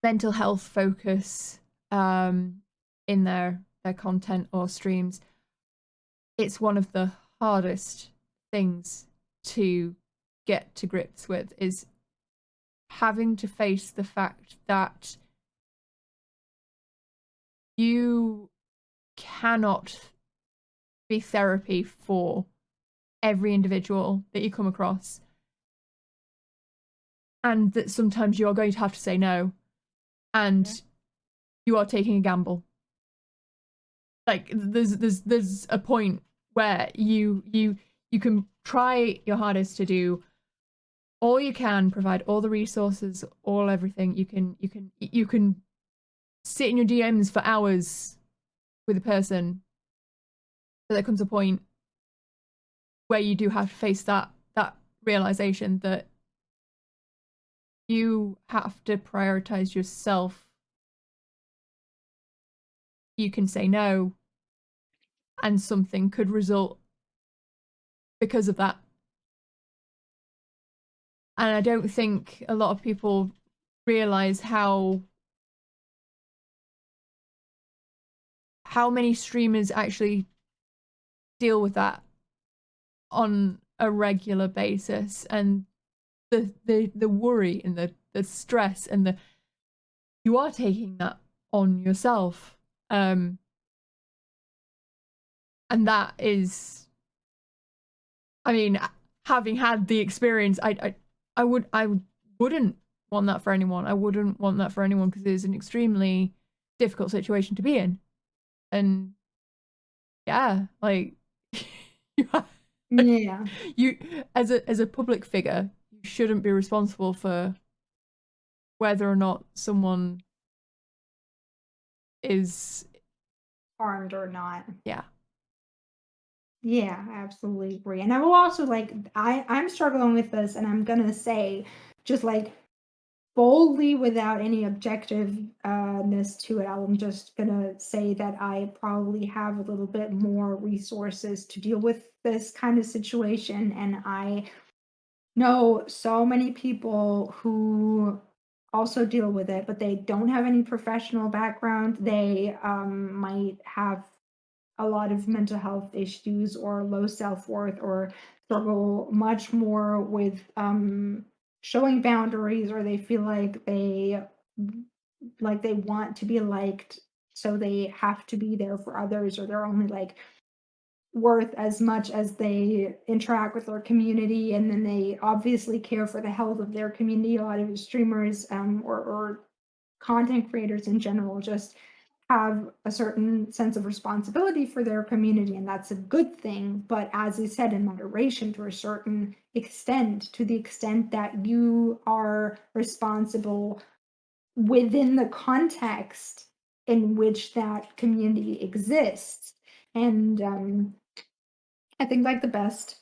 mental health focus in their content or streams, it's one of the hardest things to get to grips with, is having to face the fact that you cannot be therapy for every individual that you come across, and that sometimes you are going to have to say no, and you are taking a gamble. Like there's a point where you can try your hardest to do all you can, provide all the resources, all everything you can sit in your DMs for hours with a person, but there comes a point where you do have to face that realization that you have to prioritize yourself. You can say no, and something could result because of that. And I don't think a lot of people realize how many streamers actually deal with that on a regular basis, and the worry and the stress and you are taking that on yourself, and that is, I mean, having had the experience, I wouldn't want that for anyone. I wouldn't want that for anyone, because it's an extremely difficult situation to be in. And yeah, like Yeah. you as a public figure, you shouldn't be responsible for whether or not someone is Harmed or not. Yeah. Yeah, I absolutely agree. And I will also, like, I'm struggling with this, and I'm gonna say, just like boldly, without any objectiveness to it, I'm just gonna say that I probably have a little bit more resources to deal with this kind of situation. And I know so many people who also deal with it, but they don't have any professional background. They might have a lot of mental health issues or low self-worth, or struggle much more with showing boundaries, or they feel like they want to be liked, so they have to be there for others, or they're only like worth as much as they interact with their community, and then they obviously care for the health of their community. A lot of streamers or content creators in general just have a certain sense of responsibility for their community, and that's a good thing. But as I said, in moderation, to a certain extent, to the extent that you are responsible within the context in which that community exists. And I think like the best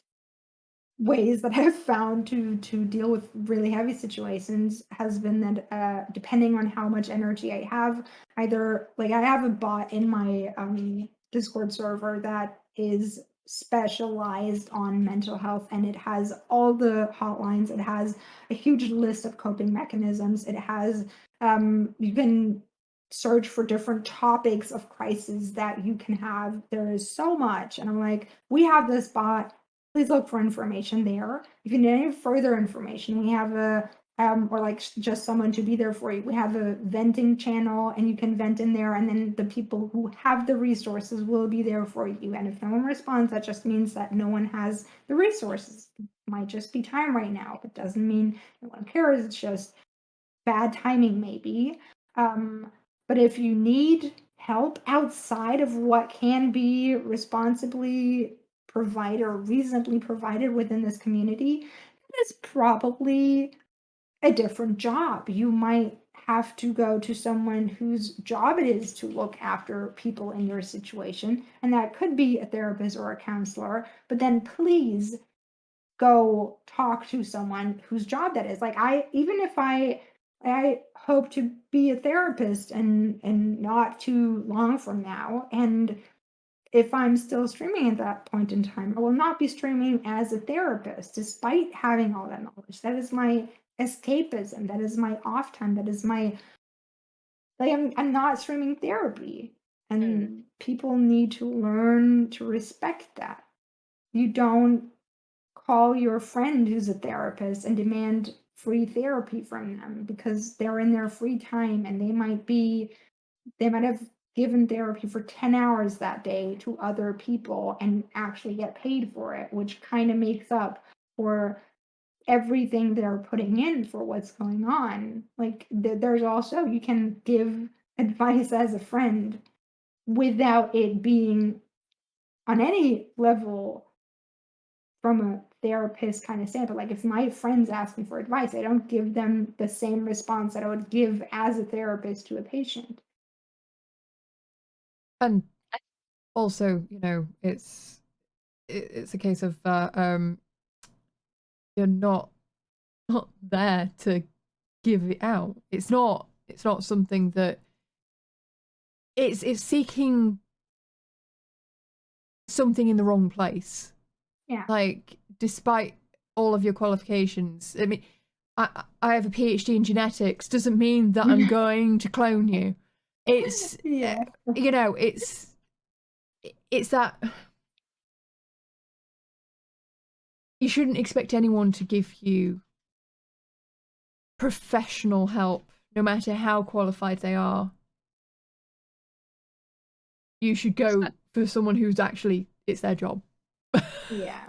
ways that I've found to deal with really heavy situations has been that depending on how much energy I have, either like I have a bot in my Discord server that is specialized on mental health, and it has all the hotlines, it has a huge list of coping mechanisms, it has you can search for different topics of crisis that you can have. There is so much, and I'm like, we have this bot, please look for information there. If you need any further information, we have a or like just someone to be there for you, we have a venting channel, and you can vent in there, and then the people who have the resources will be there for you. And if no one responds, that just means that no one has the resources. It might just be time right now. It doesn't mean no one cares. It's just bad timing, maybe. But if you need help outside of what can be responsibly provided or reasonably provided within this community, that is probably a different job. You might have to go to someone whose job it is to look after people in your situation, and that could be a therapist or a counselor. But then please go talk to someone whose job that is. Like, even if I hope to be a therapist and not too long from now, and if I'm still streaming at that point in time, I will not be streaming as a therapist, despite having all that knowledge. That is my escapism. That is my off time. That is my, like, I'm not streaming therapy. And people need to learn to respect that. You don't call your friend who's a therapist and demand free therapy from them because they're in their free time, and they might have given therapy for 10 hours that day to other people and actually get paid for it, which kind of makes up for everything they're putting in for what's going on. Like, there's also, you can give advice as a friend without it being on any level from a therapist kind of standpoint. Like, if my friends ask me for advice, I don't give them the same response that I would give as a therapist to a patient. And also, you know, it's a case of you're not there to give it out. It's not something that it's seeking something in the wrong place. Yeah. Like, despite all of your qualifications, I mean, I have a PhD in genetics, doesn't mean that I'm going to clone you. It's yeah. You know, it's that you shouldn't expect anyone to give you professional help, no matter how qualified they are. You should go for someone who's actually, it's their job. Yeah.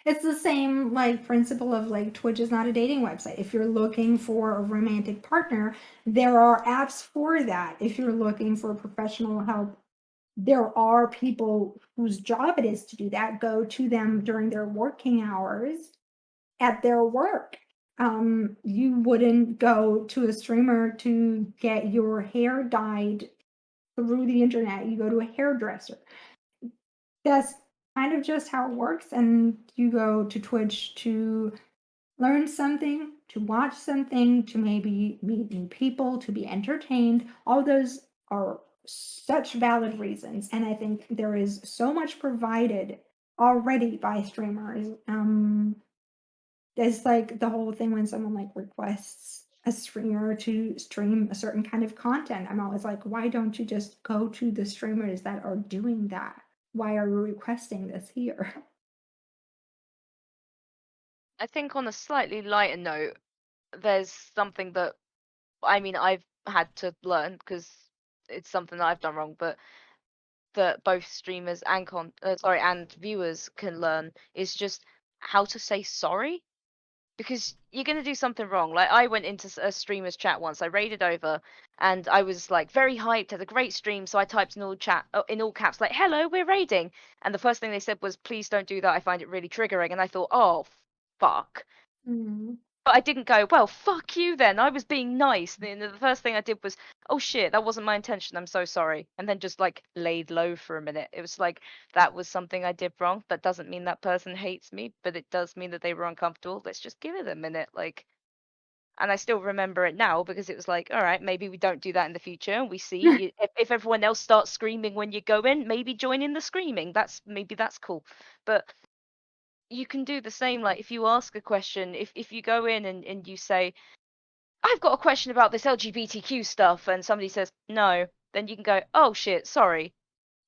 It's the same like principle of like Twitch is not a dating website. If you're looking for a romantic partner, there are apps for that. If you're looking for professional help, there are people whose job it is to do that. Go to them during their working hours at their work. You wouldn't go to a streamer to get your hair dyed through the internet. You go to a hairdresser. That's kind of just how it works. And you go to Twitch to learn something, to watch something, to maybe meet new people, to be entertained. All those are such valid reasons. And I think there is so much provided already by streamers. It's like the whole thing when someone like requests a streamer to stream a certain kind of content. I'm always like, why don't you just go to the streamers that are doing that? Why are you requesting this here? I think on a slightly lighter note, there's something that I mean I've had to learn because it's something that I've done wrong, but that both streamers and and viewers can learn is just how to say sorry, because you're going to do something wrong. Like I went into a streamer's chat once, I raided over and I was like very hyped, had a great stream, so I typed in all caps like hello, we're raiding, and the first thing they said was please don't do that, I find it really triggering, and I thought, oh fuck. Mm. But I didn't go, well, fuck you then. I was being nice. And the first thing I did was, oh shit, that wasn't my intention. I'm so sorry. And then just like laid low for a minute. It was like, that was something I did wrong. That doesn't mean that person hates me, but it does mean that they were uncomfortable. Let's just give it a minute. Like, and I still remember it now because it was like, all right, maybe we don't do that in the future. And we see if everyone else starts screaming when you go in, maybe join in the screaming. Maybe that's cool. But you can do the same, like if you ask a question, if you go in and you say, I've got a question about this LGBTQ stuff, and somebody says no, then you can go, oh shit, sorry,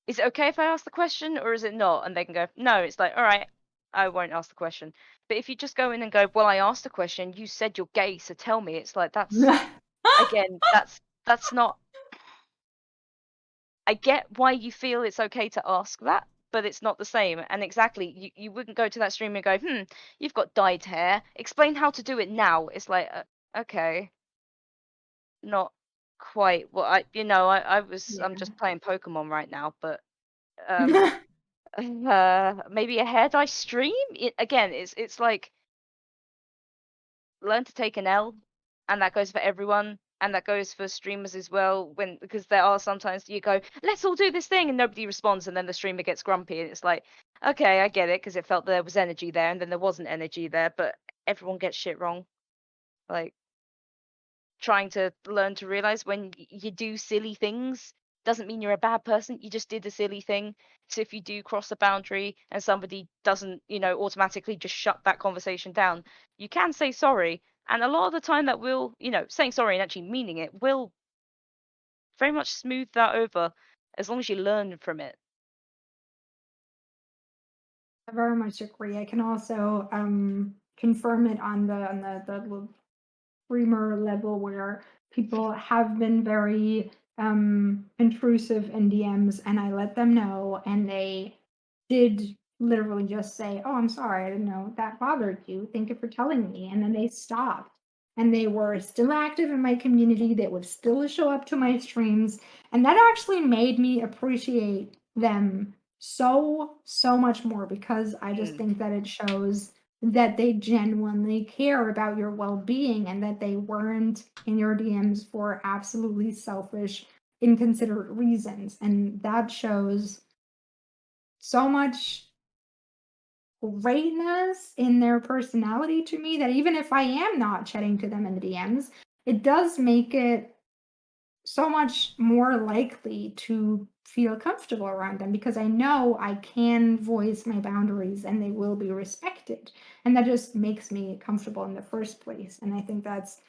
is it okay if I ask the question or is it not? And they can go, no. It's like, all right, I won't ask the question. But if you just go in and go, well, I asked a question, you said you're gay, so tell me, it's like, that's again, that's not, I get why you feel it's okay to ask that, but it's not the same. And exactly, you wouldn't go to that streamer and go, you've got dyed hair. Explain how to do it now. It's like, okay, not quite what I'm Yeah. just playing Pokemon right now, but maybe a hair dye stream. Again, it's like learn to take an L, and that goes for everyone, and that goes for streamers as well. Because there are sometimes you go, let's all do this thing, and nobody responds, and then the streamer gets grumpy, and it's like, okay, I get it, because it felt there was energy there, and then there wasn't energy there, but everyone gets shit wrong. Like trying to learn to realize when you do silly things doesn't mean you're a bad person. You just did a silly thing. So if you do cross a boundary and somebody doesn't, automatically just shut that conversation down, you can say sorry. And a lot of the time that will, saying sorry and actually meaning it will very much smooth that over as long as you learn from it. I very much agree. I can also confirm it on the streamer level where people have been very intrusive in DMs, and I let them know, and they did literally just say, "Oh, I'm sorry, I didn't know that bothered you. Thank you for telling me." And then they stopped. And they were still active in my community. They would still show up to my streams. And that actually made me appreciate them so much more, because I just think that it shows that they genuinely care about your well-being and that they weren't in your DMs for absolutely selfish, inconsiderate reasons. And that shows so much greatness in their personality to me that even if I am not chatting to them in the DMs, it does make it so much more likely to feel comfortable around them, because I know I can voice my boundaries and they will be respected. And that just makes me comfortable in the first place. And I think that's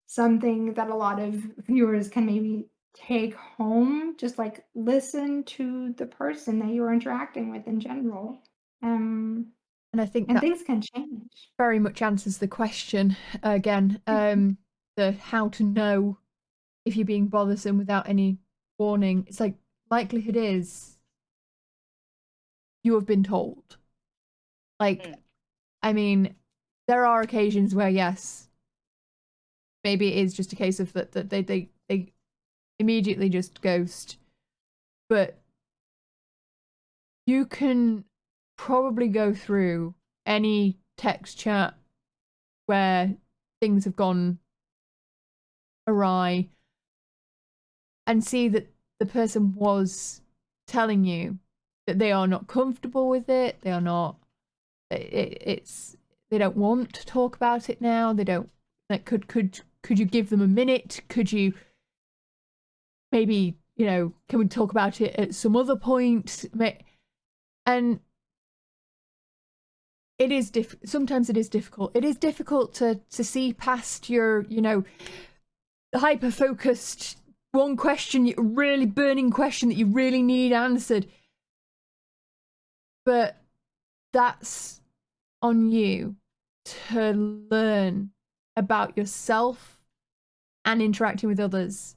something that a lot of viewers can maybe take home. Just like listen to the person that you're interacting with in general. And I think And that things can change. very much answers the question again. The how to know if you're being bothersome without any warning. It's like likelihood is you have been told. Like, I mean, there are occasions where yes, maybe it is just a case of that they immediately just ghost, but you can probably go through any text chat where things have gone awry and see that the person was telling you that they are not comfortable with it, they are not, it's they don't want to talk about it now, they don't, like, could you give them a minute, could you maybe, can we talk about it at some other point? And it is sometimes it is difficult. It is difficult to see past your, you know, hyper focused one question, really burning question that you really need answered. But that's on you to learn about yourself and interacting with others.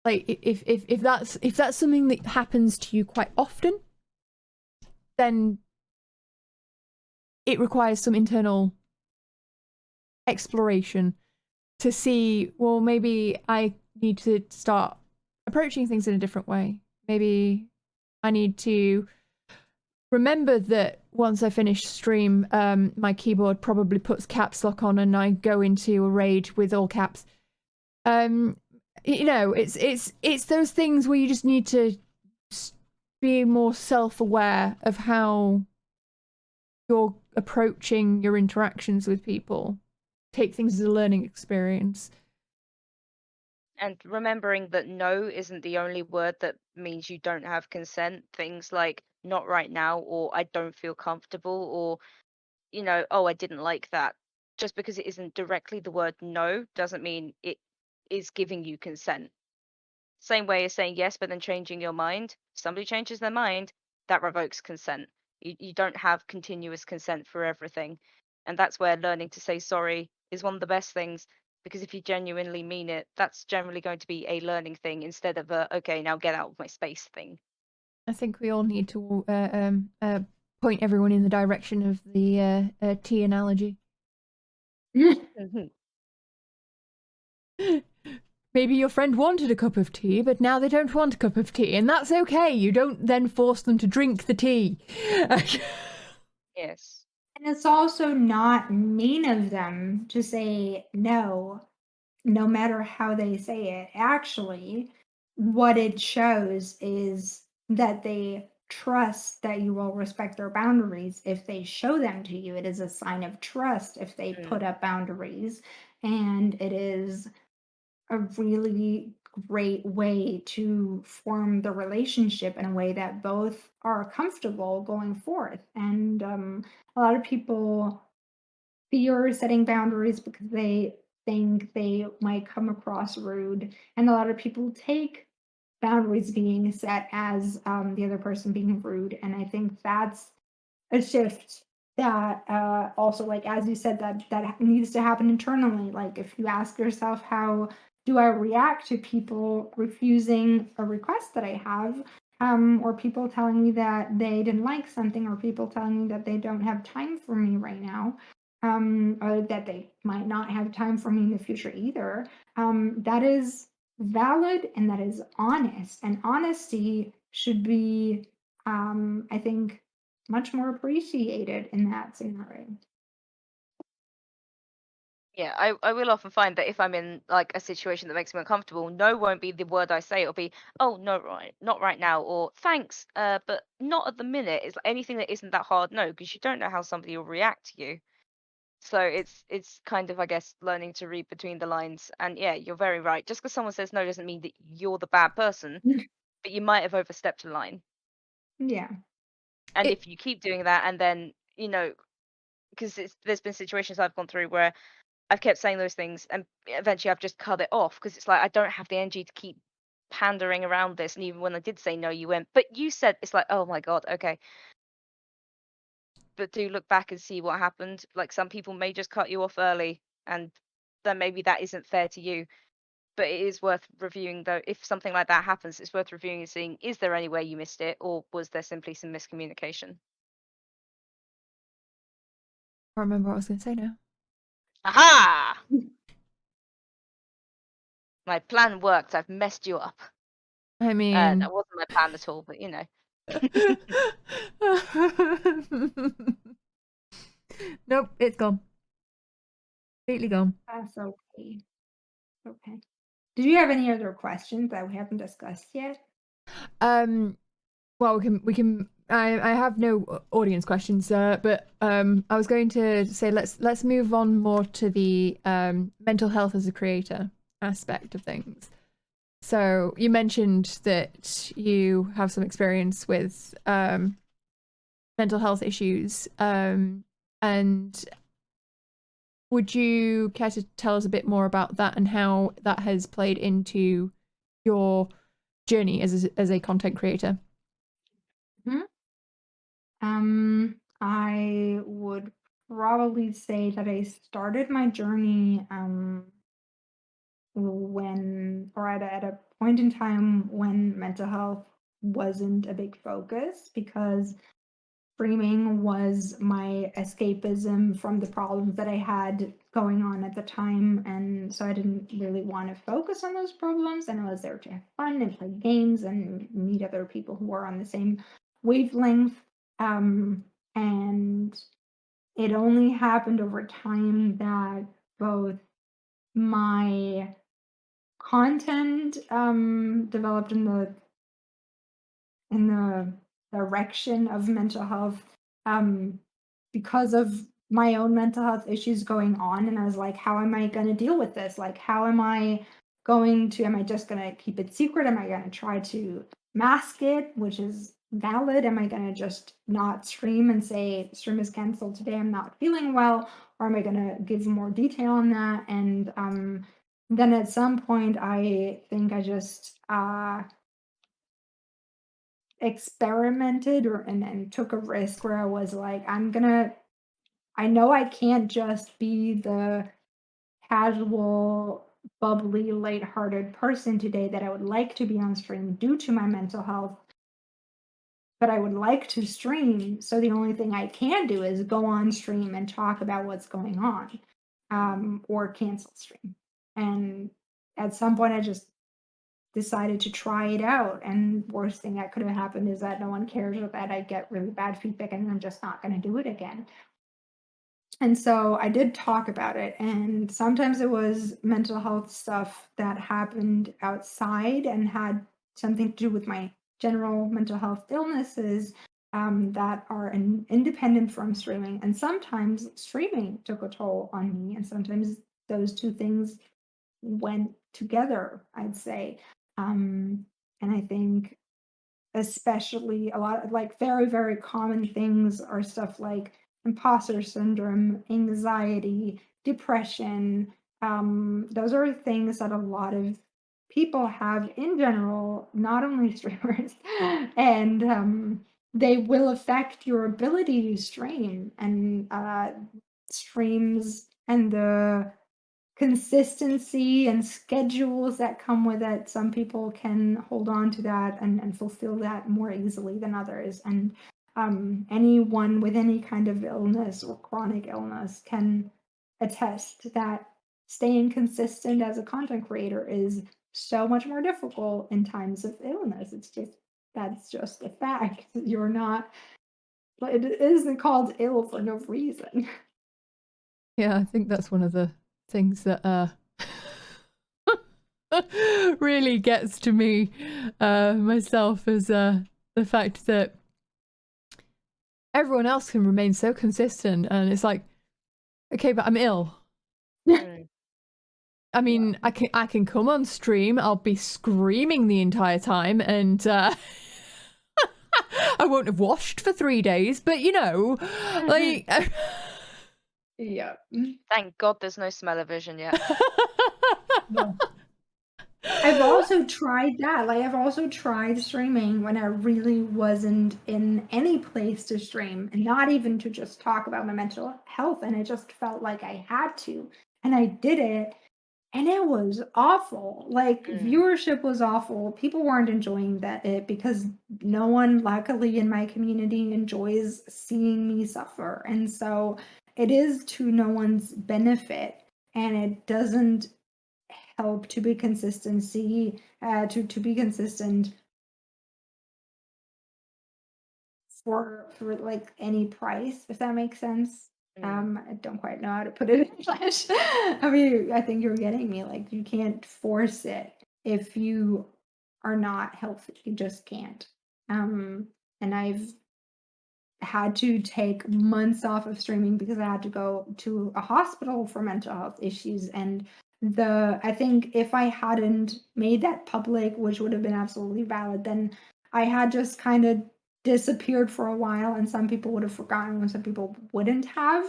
Like if that's something that happens to you quite often, then it requires some internal exploration to see, well, maybe I need to start approaching things in a different way. Maybe I need to remember that once I finish stream, my keyboard probably puts caps lock on and I go into a raid with all caps. You know, it's those things where you just need to be more self-aware of how you're approaching your interactions with people. Take things as a learning experience. And remembering that no isn't the only word that means you don't have consent. Things like not right now, or I don't feel comfortable, or, you know, oh, I didn't like that. Just because it isn't directly the word no doesn't mean it is giving you consent. Same way as saying yes, but then changing your mind. If somebody changes their mind, that revokes consent. You don't have continuous consent for everything. And that's where learning to say sorry is one of the best things, because if you genuinely mean it, that's generally going to be a learning thing instead of a, okay, now get out of my space thing. I think we all need to point everyone in the direction of the tea analogy. Maybe your friend wanted a cup of tea, but now they don't want a cup of tea, and that's okay. You don't then force them to drink the tea. Yes. And it's also not mean of them to say no, no matter how they say it. Actually, what it shows is that they trust that you will respect their boundaries if they show them to you. It is a sign of trust if they put up boundaries, and it is a really great way to form the relationship in a way that both are comfortable going forth. And a lot of people fear setting boundaries because they think they might come across rude, and a lot of people take boundaries being set as the other person being rude. And I think that's a shift that also, like as you said, that needs to happen internally. Like if you ask yourself, how do I react to people refusing a request that I have, or people telling me that they didn't like something, or people telling me that they don't have time for me right now, or that they might not have time for me in the future either. That is valid and that is honest, and honesty should be, I think, much more appreciated in that scenario. Yeah, I will often find that if I'm in like a situation that makes me uncomfortable, no won't be the word I say. It'll be, oh no, right, not right now, or thanks, but not at the minute. It's like anything that isn't that hard, no, because you don't know how somebody will react to you. So it's kind of, I guess, learning to read between the lines. And yeah, you're very right. Just because someone says no doesn't mean that you're the bad person, but you might have overstepped a line. Yeah. And if you keep doing that, and then, you know, because there's been situations I've gone through where I've kept saying those things, and eventually I've just cut it off because it's like I don't have the energy to keep pandering around this. And even when I did say no, you went, but you said, it's like, oh my god, okay. But do look back and see what happened. Like some people may just cut you off early, and then maybe that isn't fair to you. But it is worth reviewing, though. If something like that happens, it's worth reviewing and seeing, is there any way you missed it, or was there simply some miscommunication? I can't remember what I was going to say now. Aha! My plan worked. I've messed you up. I mean, that wasn't my plan at all, but you know. Nope, it's gone. Completely gone. That's okay. Okay. Did you have any other questions that we haven't discussed yet? Well, we can. I have no audience questions, but I was going to say let's move on more to the mental health as a creator aspect of things. So you mentioned that you have some experience with mental mental health issues. And would you care to tell us a bit more about that and how that has played into your journey as a content creator? I would probably say that I started my journey at a point in time when mental health wasn't a big focus, because streaming was my escapism from the problems that I had going on at the time. And so I didn't really want to focus on those problems, and I was there to have fun and play games and meet other people who were on the same wavelength. And it only happened over time that both my content developed in the direction of mental health, because of my own mental health issues going on. And I was like, how am I going to deal with this? Like, how am I just going to keep it secret? Am I going to try to mask it, which is valid? Am I going to just not stream and say stream is canceled today, I'm not feeling well? Or am I going to give more detail on that? And then at some point, I think I just experimented and took a risk where I was like, I know I can't just be the casual, bubbly, lighthearted person today that I would like to be on stream due to my mental health, but I would like to stream. So the only thing I can do is go on stream and talk about what's going on, or cancel stream. And at some point, I just decided to try it out, and worst thing that could have happened is that no one cares, or that I get really bad feedback and I'm just not going to do it again. And so I did talk about it, and sometimes it was mental health stuff that happened outside and had something to do with my general mental health illnesses, that are independent from streaming. And sometimes streaming took a toll on me, and sometimes those two things went together, I'd say. And I think especially a lot of like very, very common things are stuff like imposter syndrome, anxiety, depression. Those are things that a lot of people have in general, not only streamers, and they will affect your ability to stream. And streams and the consistency and schedules that come with it, some people can hold on to that and fulfill that more easily than others. And anyone with any kind of illness or chronic illness can attest that staying consistent as a content creator is so much more difficult in times of illness. That's just a fact. You're not, it isn't called ill for no reason. Yeah, I think that's one of the things that really gets to me myself, is the fact that everyone else can remain so consistent, and it's like, okay, but I'm ill. I mean, I can come on stream, I'll be screaming the entire time, and I won't have washed for 3 days, but you know, like Yeah. Thank God there's no smell-o-vision yet. No. I've also tried that. Like, I've also tried streaming when I really wasn't in any place to stream, and not even to just talk about my mental health. And I just felt like I had to. And I did it, and it was awful. Like, viewership was awful. People weren't enjoying it because no one, luckily, in my community enjoys seeing me suffer. And so it is to no one's benefit, and it doesn't help to be consistency, to be consistent for like any price, if that makes sense. I don't quite know how to put it in English. I mean, I think you're getting me. Like, you can't force it if you are not healthy. You just can't. And I've had to take months off of streaming because I had to go to a hospital for mental health issues. And I think if I hadn't made that public, which would have been absolutely valid, then I had just kind of disappeared for a while, and some people would have forgotten and some people wouldn't have.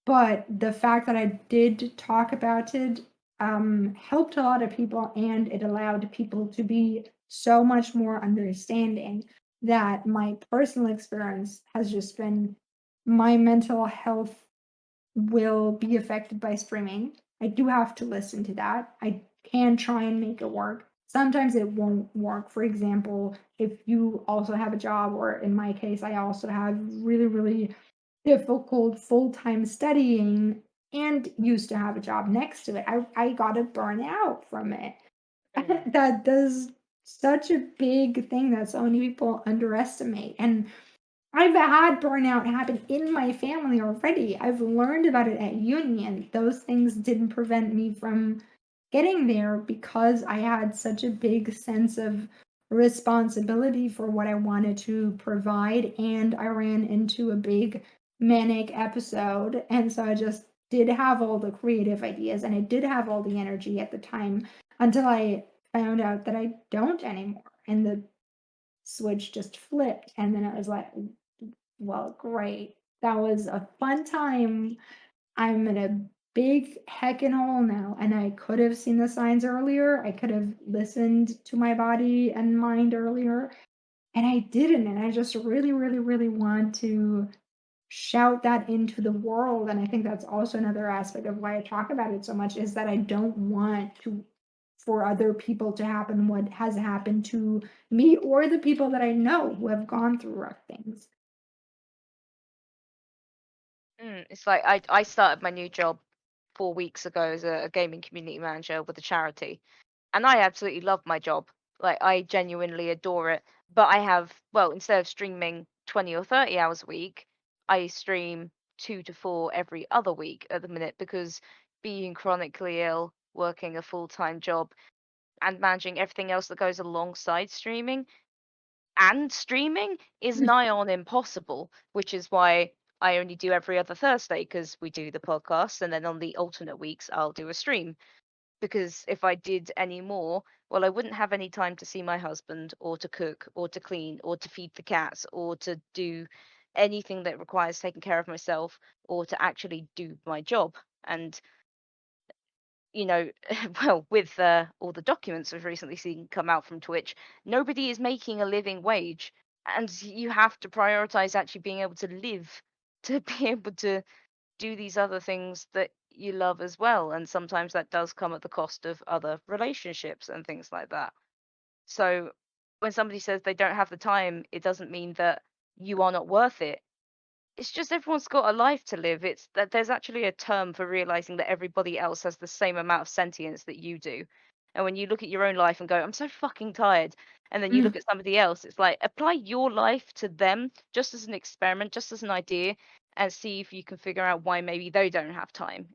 But the fact that I did talk about it helped a lot of people, and it allowed people to be so much more understanding that my personal experience has just been my mental health will be affected by streaming. I do have to listen to that. I can try and make it work. Sometimes it won't work. For example, if you also have a job, or in my case, I also have really, really difficult full-time studying and used to have a job next to it. I got to burn out from it. That does such a big thing that so many people underestimate. And I've had burnout happen in my family already. I've learned about it at uni, and those things didn't prevent me from getting there because I had such a big sense of responsibility for what I wanted to provide, and I ran into a big manic episode, and so I just did have all the creative ideas and I did have all the energy at the time until I found out that I don't anymore, and the switch just flipped, and then I was like, well, great. That was a fun time. I'm in a big heckin' hole now, and I could have seen the signs earlier. I could have listened to my body and mind earlier, and I didn't. And I just really, really, really want to shout that into the world. And I think that's also another aspect of why I talk about it so much, is that I don't want to for other people to happen what has happened to me or the people that I know who have gone through rough things. It's like I started my new job 4 weeks ago as a gaming community manager with a charity, and I absolutely love my job. Like, I genuinely adore it. But I have, well, instead of streaming 20 or 30 hours a week, I stream 2 to 4 every other week at the minute, because being chronically ill, working a full-time job, and managing everything else that goes alongside streaming is nigh on impossible, which is why I only do every other Thursday, because we do the podcast, and then on the alternate weeks I'll do a stream. Because if I did any more, well, I wouldn't have any time to see my husband, or to cook, or to clean, or to feed the cats, or to do anything that requires taking care of myself, or to actually do my job. And well, with all the documents we've recently seen come out from Twitch, nobody is making a living wage, and you have to prioritize actually being able to live, to be able to do these other things that you love as well. And sometimes that does come at the cost of other relationships and things like that. So when somebody says they don't have the time, it doesn't mean that you are not worth it. It's just everyone's got a life to live. It's that there's actually a term for realizing that everybody else has the same amount of sentience that you do. And when you look at your own life and go, I'm so fucking tired, and then you look at somebody else, it's like, apply your life to them just as an experiment, just as an idea, and see if you can figure out why maybe they don't have time.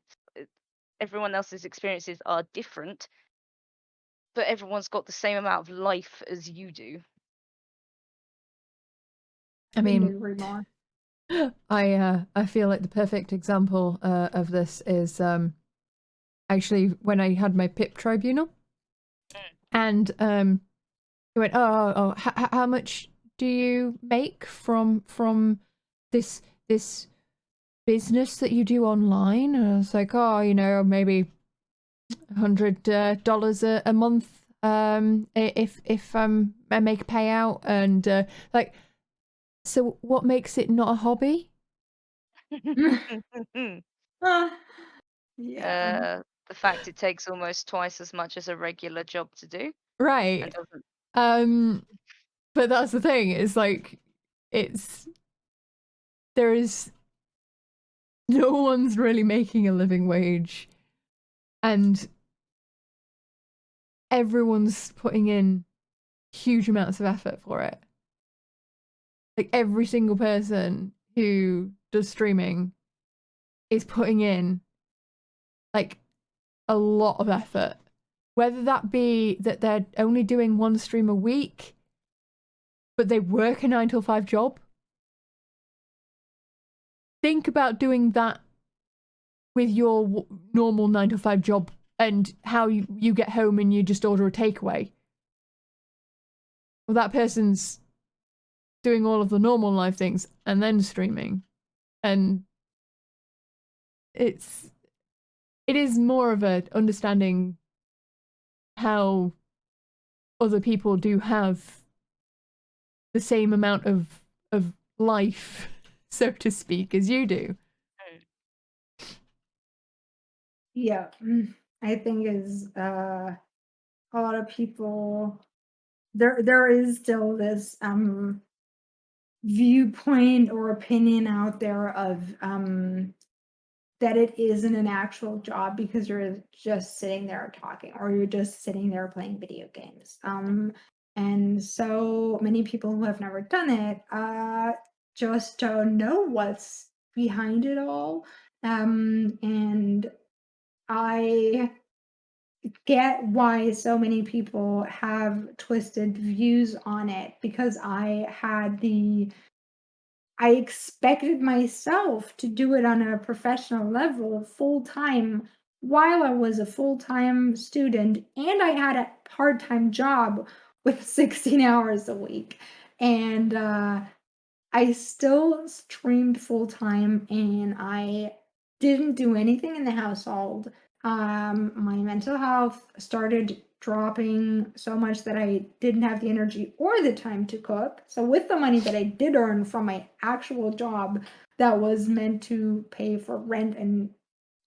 Everyone else's experiences are different, but everyone's got the same amount of life as you do. I mean, I feel like the perfect example of this is actually when I had my PIP tribunal, and he went, how much do you make from this business that you do online? And I was like, maybe $100 a month if I make a payout. And like, so what makes it not a hobby? Yeah. The fact it takes almost twice as much as a regular job to do. Right. But that's the thing, is like, there is no one's really making a living wage, and everyone's putting in huge amounts of effort for it. Like, every single person who does streaming is putting in like a lot of effort, whether that be that they're only doing one stream a week but they work a 9 to 5 job. Think about doing that with your normal 9 to 5 job, and how you get home and you just order a takeaway. Well, that person's doing all of the normal life things and then streaming. And it is more of a understanding how other people do have the same amount of life, so to speak, as you do. Yeah, I think is a lot of people, there is still this viewpoint or opinion out there of that it isn't an actual job because you're just sitting there talking, or you're just sitting there playing video games. And so many people who have never done it just don't know what's behind it all. And I get why so many people have twisted views on it, because I expected myself to do it on a professional level full time while I was a full time student, and I had a part time job with 16 hours a week. And I still streamed full time, and I didn't do anything in the household. My mental health started dropping so much that I didn't have the energy or the time to cook. So with the money that I did earn from my actual job that was meant to pay for rent and,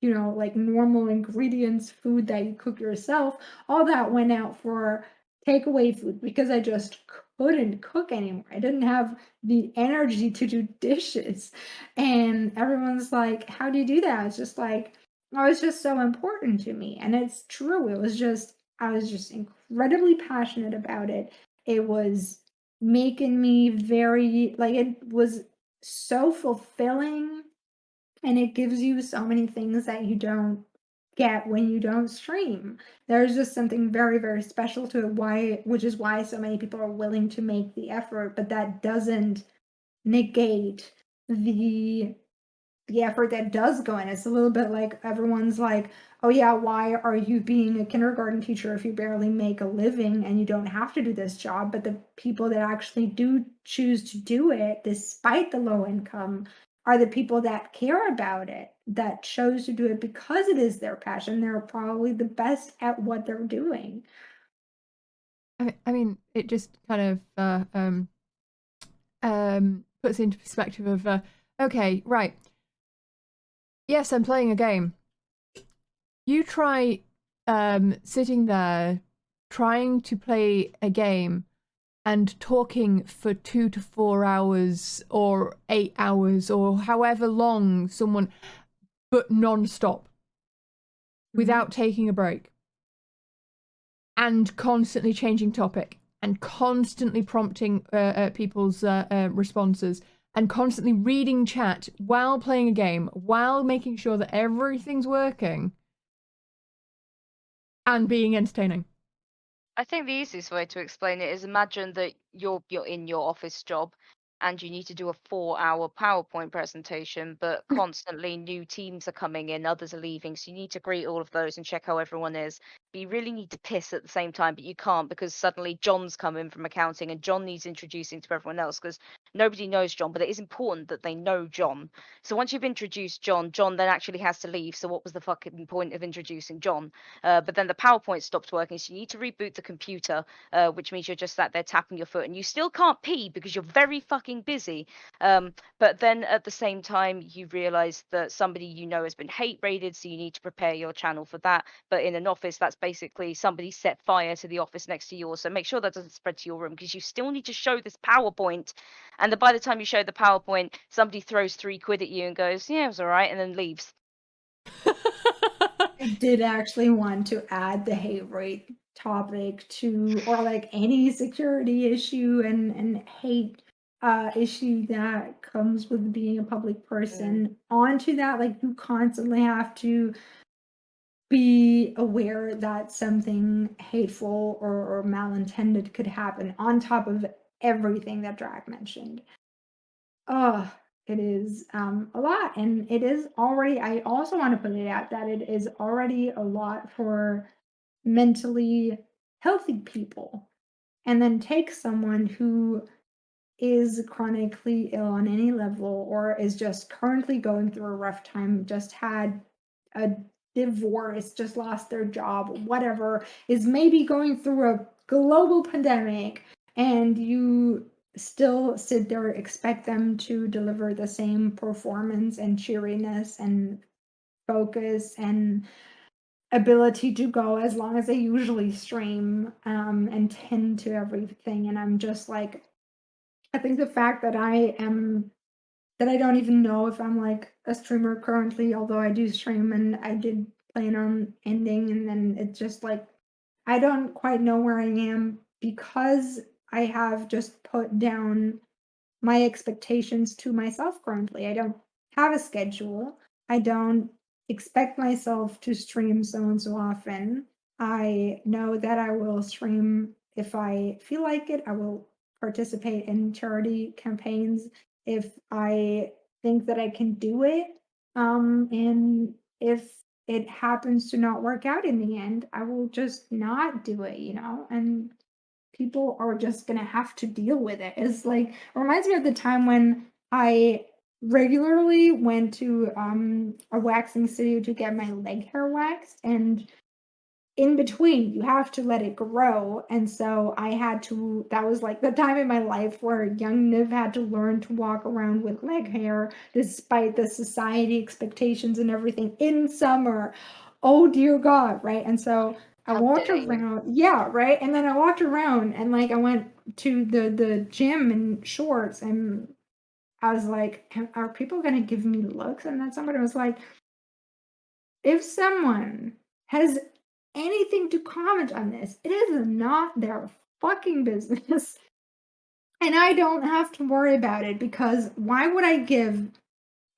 you know, like normal ingredients, food that you cook yourself, all that went out for takeaway food because I just couldn't cook anymore. I didn't have the energy to do dishes. And everyone's like, how do you do that? It's just like, oh, it's just so important to me. And it's true. I was just incredibly passionate about it. It was making me very, like, it was so fulfilling. And it gives you so many things that you don't get when you don't stream. There's just something very, very special to it, which is why so many people are willing to make the effort, but that doesn't negate the effort that does go in. It's a little bit like everyone's like, oh yeah, why are you being a kindergarten teacher if you barely make a living and you don't have to do this job? But the people that actually do choose to do it, despite the low income, are the people that care about it, that chose to do it because it is their passion. They're probably the best at what they're doing. I mean, it just kind of puts into perspective of okay, right. Yes, I'm playing a game. You try sitting there trying to play a game and talking for 2 to 4 hours or 8 hours or however long someone, but non-stop, without taking a break, and constantly changing topic and constantly prompting people's responses and constantly reading chat while playing a game, while making sure that everything's working and being entertaining. I think the easiest way to explain it is imagine that you're in your office job and you need to do a 4-hour PowerPoint presentation, but constantly new teams are coming in, others are leaving, so you need to greet all of those and check how everyone is. But you really need to piss at the same time, but you can't because suddenly John's come in from accounting and John needs introducing to everyone else because nobody knows John, but it is important that they know John. So once you've introduced John, John then actually has to leave. So what was the fucking point of introducing John? But then the PowerPoint stopped working, so you need to reboot the computer, which means you're just sat there tapping your foot, and you still can't pee because you're very fucking busy. But then at the same time, you realize that somebody you know has been hate raided, so you need to prepare your channel for that. But in an office, that's basically somebody set fire to the office next to yours, so make sure that doesn't spread to your room because you still need to show this PowerPoint. And by the time you show the PowerPoint, somebody throws £3 at you and goes, "Yeah, it was all right," and then leaves. I did actually want to add the hate rate topic to, or like any security issue and hate issue that comes with being a public person onto that. Like, you constantly have to be aware that something hateful or malintended could happen on top of everything that Drag mentioned. Oh, it is a lot. And it is already, I also want to put it out that it is already a lot for mentally healthy people. And then take someone who is chronically ill on any level or is just currently going through a rough time, just had a divorce, just lost their job, whatever, is maybe going through a global pandemic, and you still sit there, expect them to deliver the same performance and cheeriness and focus and ability to go as long as they usually stream and tend to everything. And I'm just like, I think the fact that I don't even know if I'm like a streamer currently, although I do stream and I did plan on ending, and then it's just like I don't quite know where I am because I have just put down my expectations to myself currently. I don't have a schedule. I don't expect myself to stream so and so often. I know that I will stream if I feel like it. I will participate in charity campaigns if I think that I can do it. And if it happens to not work out in the end, I will just not do it, and people are just gonna have to deal with it. It's like, it reminds me of the time when I regularly went to a waxing studio to get my leg hair waxed, and in between you have to let it grow, and so that was like the time in my life where young Niv had to learn to walk around with leg hair despite the society expectations and everything in summer. Oh dear God, right? And so I How walked dare you. around, yeah, right. And then I walked around and like I went to the gym in shorts, and I was like, are people gonna give me looks? And then somebody was like, if someone has anything to comment on this, it is not their fucking business. And I don't have to worry about it, because why would I give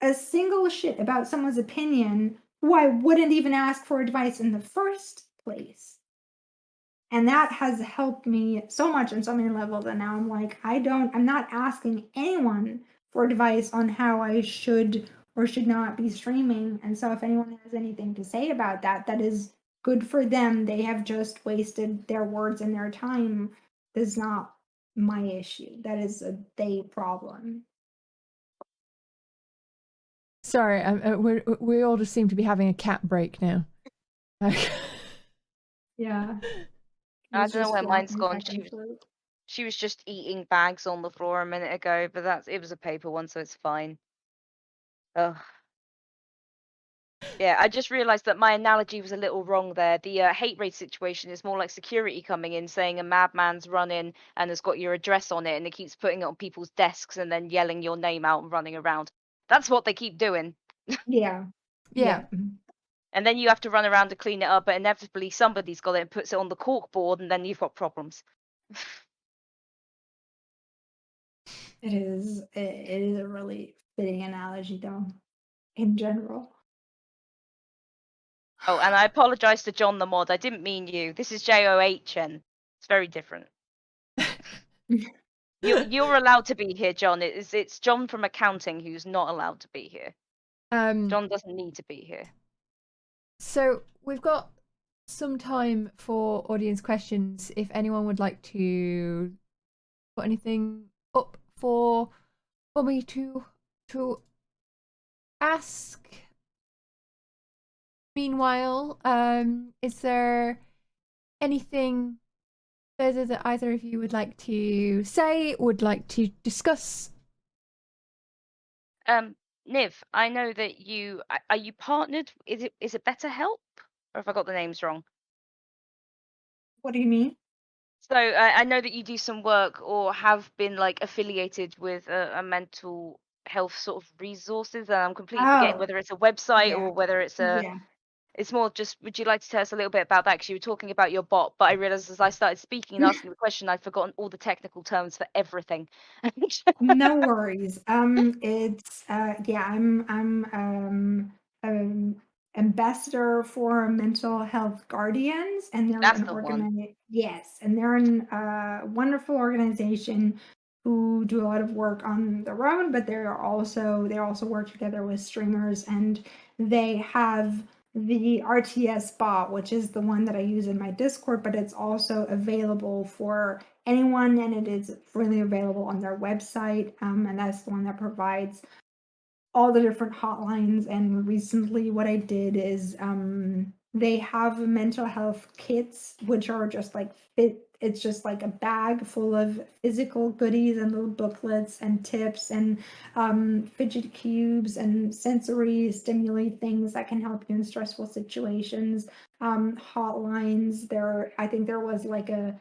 a single shit about someone's opinion who I wouldn't even ask for advice in the first place? And that has helped me so much on so many levels. And now I'm like, I'm not asking anyone for advice on how I should or should not be streaming. And so if anyone has anything to say about that, that is good for them. They have just wasted their words and their time. That's not my issue. That is a they problem. Sorry, we all just seem to be having a cat break now. Yeah. I don't know where mine's gone. Back and forth. She was just eating bags on the floor a minute ago, but it was a paper one, so it's fine. Ugh. Yeah, I just realized that my analogy was a little wrong there. The hate raid situation is more like security coming in saying a madman's run in and has got your address on it, and it keeps putting it on people's desks and then yelling your name out and running around. That's what they keep doing. Yeah. Yeah. And then you have to run around to clean it up, but inevitably somebody's got it and puts it on the cork board, and then you've got problems. It is a really fitting analogy, though, in general. Oh, and I apologize to John the mod. I didn't mean you. This is JOHN. It's very different. You're allowed to be here, John. It's John from accounting who's not allowed to be here. John doesn't need to be here. So we've got some time for audience questions. If anyone would like to put anything up for me to ask. Meanwhile, is there anything further that either of you would like to say, would like to discuss? Niv, I know that are you partnered? Is it BetterHelp? Or have I got the names wrong? What do you mean? So I know that you do some work or have been like affiliated with a mental health sort of resources, and I'm completely forgetting whether it's a website or whether it's a. Yeah. It's more just, would you like to tell us a little bit about that? Because you were talking about your bot, but I realized as I started speaking and asking the question, I'd forgotten all the technical terms for everything. No worries. It's I'm ambassador for Mental Health Guardians, and they're That's an the one. Yes, and they're a wonderful organization who do a lot of work on their own, but they also work together with streamers, and they have the RTS bot, which is the one that I use in my Discord, but it's also available for anyone, and it is freely available on their website. And that's the one that provides all the different hotlines. And recently what I did is they have mental health kits, which are just like it's just like a bag full of physical goodies and little booklets and tips and fidget cubes and sensory stimuli things that can help you in stressful situations. Hotlines. I think there was like a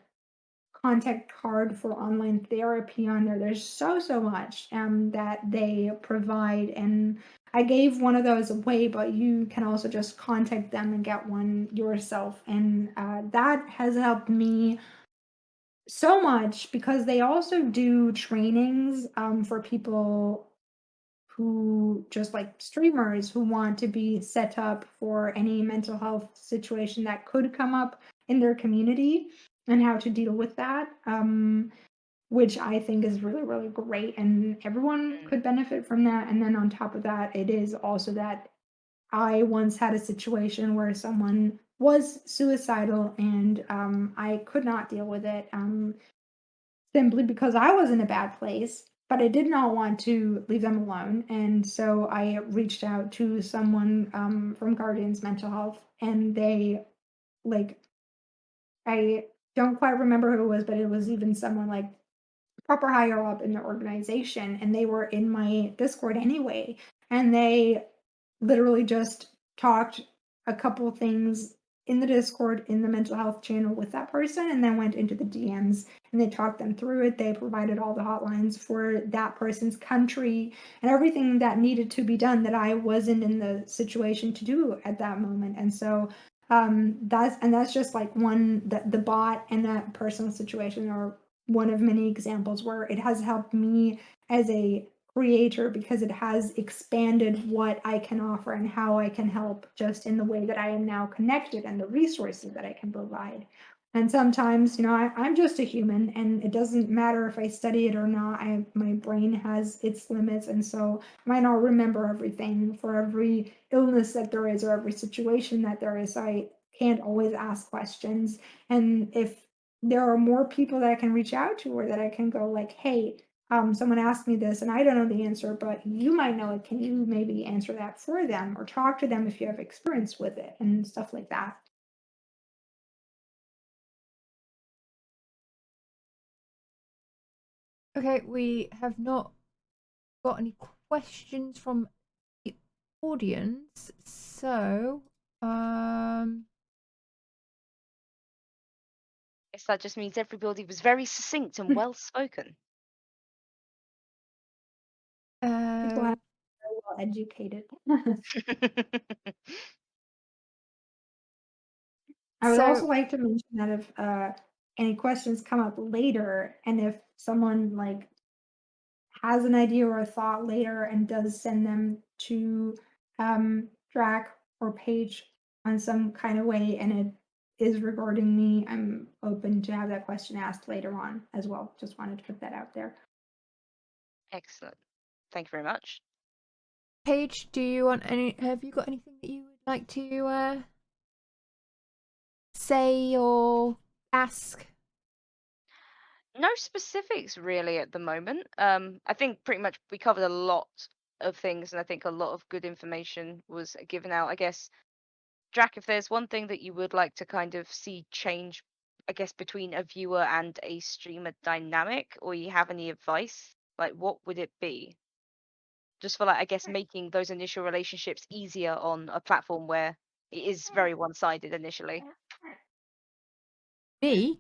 contact card for online therapy on there. There's so much that they provide, and I gave one of those away, but you can also just contact them and get one yourself, and that has helped me so much because they also do trainings for people who just like streamers who want to be set up for any mental health situation that could come up in their community and how to deal with that, which I think is really, really great. And everyone could benefit from that. And then on top of that, it is also that I once had a situation where someone was suicidal and I could not deal with it simply because I was in a bad place, but I did not want to leave them alone. And so I reached out to someone from Guardians Mental Health, and they, like, I don't quite remember who it was, but it was even someone like proper higher up in the organization, and they were in my Discord anyway. And they literally just talked a couple things in the Discord in the mental health channel with that person, and then went into the DMs and they talked them through it. They provided all the hotlines for that person's country and everything that needed to be done that I wasn't in the situation to do at that moment. And so that's just like one, the bot and that personal situation are one of many examples where it has helped me as a creator because it has expanded what I can offer and how I can help just in the way that I am now connected and the resources that I can provide. And sometimes, you know, I'm just a human, and it doesn't matter if I study it or not. My brain has its limits, and so I might not remember everything for every illness that there is or every situation that there is. I can't always ask questions. And if there are more people that I can reach out to or that I can go like, hey, someone asked me this and I don't know the answer, but you might know it. Can you maybe answer that for them or talk to them if you have experience with it and stuff like that? Okay, we have not got any questions from the audience, so Guess that just means everybody was very succinct and well spoken. People are very well educated. I would also like to mention that if any questions come up later, and if someone like has an idea or a thought later and does send them to Drac or Paige on some kind of way, and it is regarding me, I'm open to have that question asked later on as well. Just wanted to put that out there. Excellent. Thank you very much. Paige, do you want have you got anything that you would like to say or ask? No specifics really at the moment. I think pretty much we covered a lot of things, and I think a lot of good information was given out. I guess, Drac, if there's one thing that you would like to kind of see change, I guess, between a viewer and a streamer dynamic, or you have any advice, like what would it be? Just for like, I guess, making those initial relationships easier on a platform where it is very one-sided initially. Me?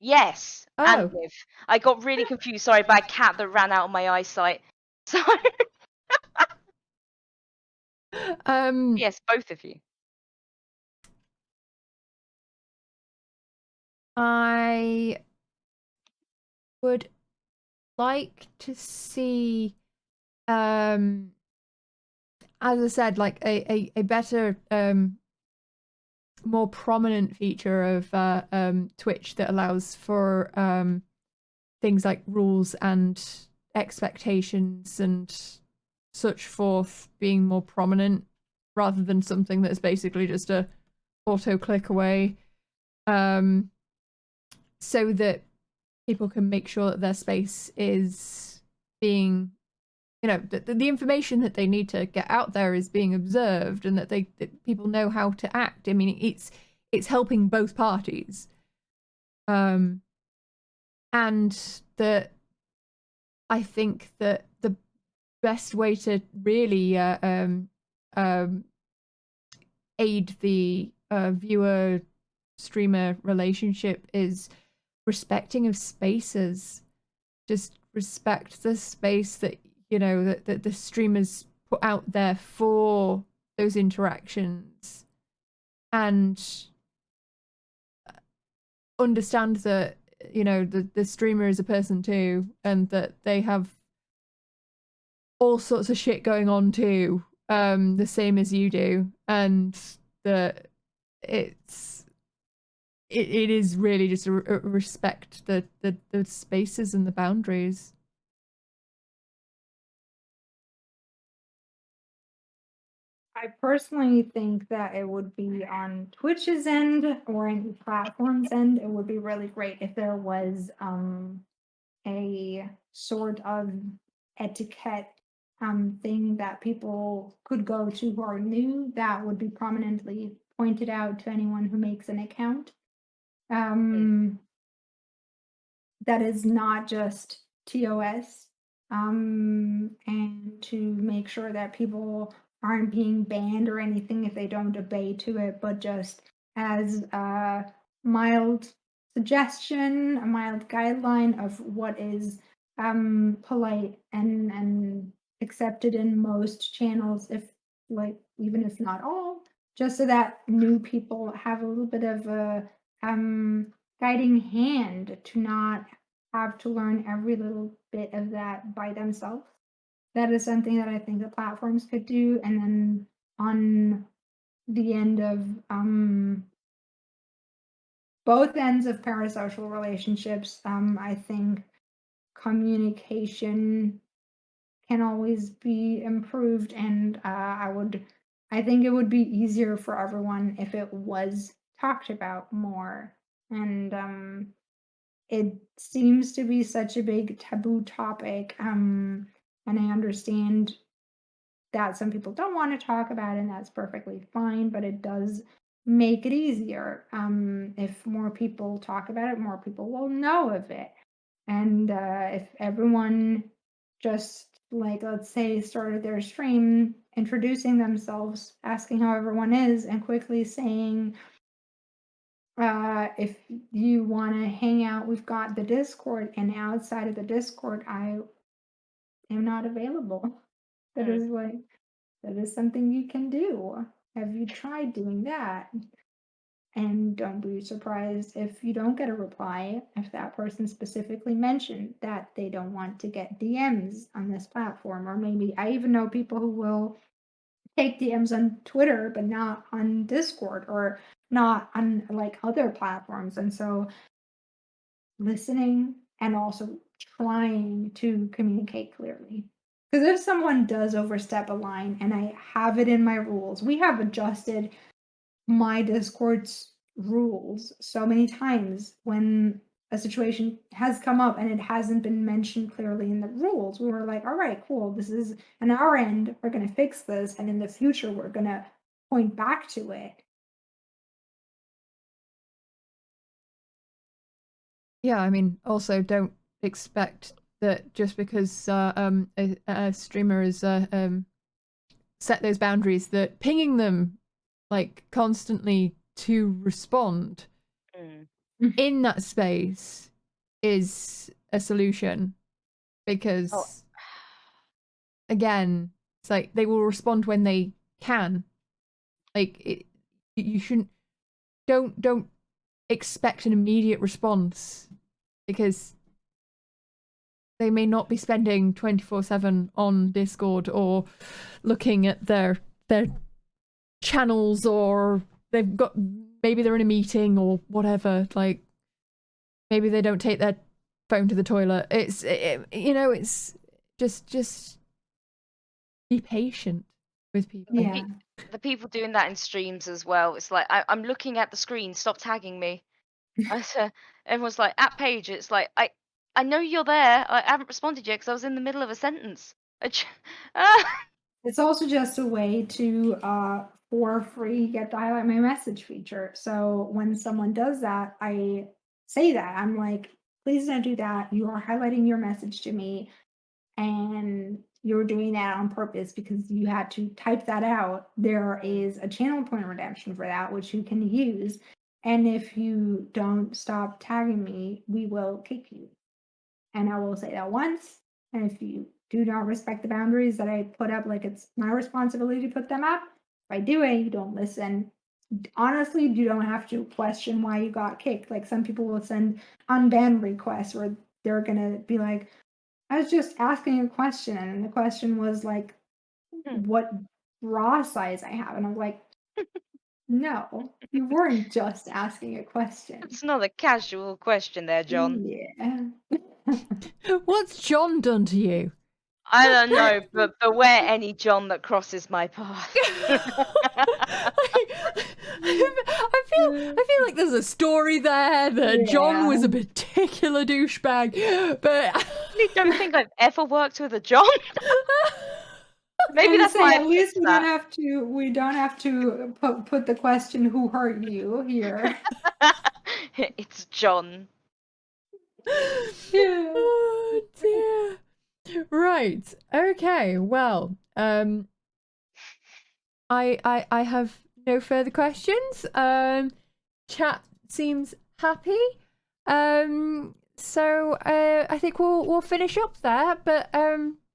Yes, and Oh. Liv. I got really confused, sorry, by a cat that ran out of my eyesight. So yes, both of you. I would like to see, as I said, like a better, more prominent feature of Twitch that allows for things like rules and expectations and such forth being more prominent rather than something that's basically just a auto click away, so that people can make sure that their space is being, you know, the information that they need to get out there is being observed, and that that people know how to act. I mean, it's helping both parties, and that I think that the best way to really aid the viewer streamer relationship is respecting of spaces. Just respect the space that, you know, that the streamers put out there for those interactions, and understand that, you know, the streamer is a person too, and that they have all sorts of shit going on too, the same as you do, and that it is really just a respect the spaces and the boundaries. I personally think that it would be on Twitch's end or any platform's end, it would be really great if there was a sort of etiquette thing that people could go to who are new, that would be prominently pointed out to anyone who makes an account. That is not just TOS, and to make sure that people aren't being banned or anything if they don't obey to it, but just as a mild suggestion, a mild guideline of what is polite and accepted in most channels, if like even if not all, just so that new people have a little bit of a guiding hand to not have to learn every little bit of that by themselves. That is something that I think the platforms could do. And then on the end of both ends of parasocial relationships, I think communication can always be improved, and I think it would be easier for everyone if it was talked about more. And it seems to be such a big taboo topic, and I understand that some people don't want to talk about it, and that's perfectly fine, but it does make it easier. If more people talk about it, more people will know of it. And if everyone just, like, let's say, started their stream introducing themselves, asking how everyone is, and quickly saying, if you want to hang out, we've got the Discord, and outside of the Discord, I am not available. That is something you can do. Have you tried doing that? And don't be surprised if you don't get a reply, if that person specifically mentioned that they don't want to get DMs on this platform. Or maybe I even know people who will take DMs on Twitter, but not on Discord, or not on like other platforms. And so listening and also trying to communicate clearly. Because if someone does overstep a line, and I have it in my rules, we have adjusted my Discord's rules so many times when a situation has come up and it hasn't been mentioned clearly in the rules. We were like, all right, cool, this is on our end, we're going to fix this, and in the future we're going to point back to it. Yeah, I mean, also don't expect that just because a streamer is set those boundaries, that pinging them like constantly to respond in that space is a solution. Because again, it's like they will respond when they can. Like you shouldn't, don't expect an immediate response, because they may not be spending 24/7 on Discord or looking at their channels, or maybe they're in a meeting or whatever. Like maybe they don't take their phone to the toilet. It's you know, it's just be patient with people. Yeah. The people doing that in streams as well. It's like I'm looking at the screen. Stop tagging me. Everyone's like at page. It's like I know you're there. I haven't responded yet because I was in the middle of a sentence. It's also just a way to for free get to highlight my message feature. So when someone does that, I say that. I'm like, please don't do that. You are highlighting your message to me, and you're doing that on purpose because you had to type that out. There is a channel point redemption for that, which you can use. And if you don't stop tagging me, we will kick you. And I will say that once. And if you do not respect the boundaries that I put up, like it's my responsibility to put them up, if I do it, you don't listen. Honestly, you don't have to question why you got kicked. Like some people will send unban requests where they're gonna be like, I was just asking a question, and the question was like, what bra size I have, and I was like, no, you weren't just asking a question. It's not a casual question there, John. Yeah. What's John done to you? I don't know, but beware any John that crosses my path. I feel like there's a story there that John was a particular douchebag, but I really don't think I've ever worked with a John. Maybe that's why at least we don't have to put the question who hurt you here. It's John. Yeah. Oh dear. Right. Okay. Well, I have no further questions. Chat seems happy. So I think we'll finish up there. But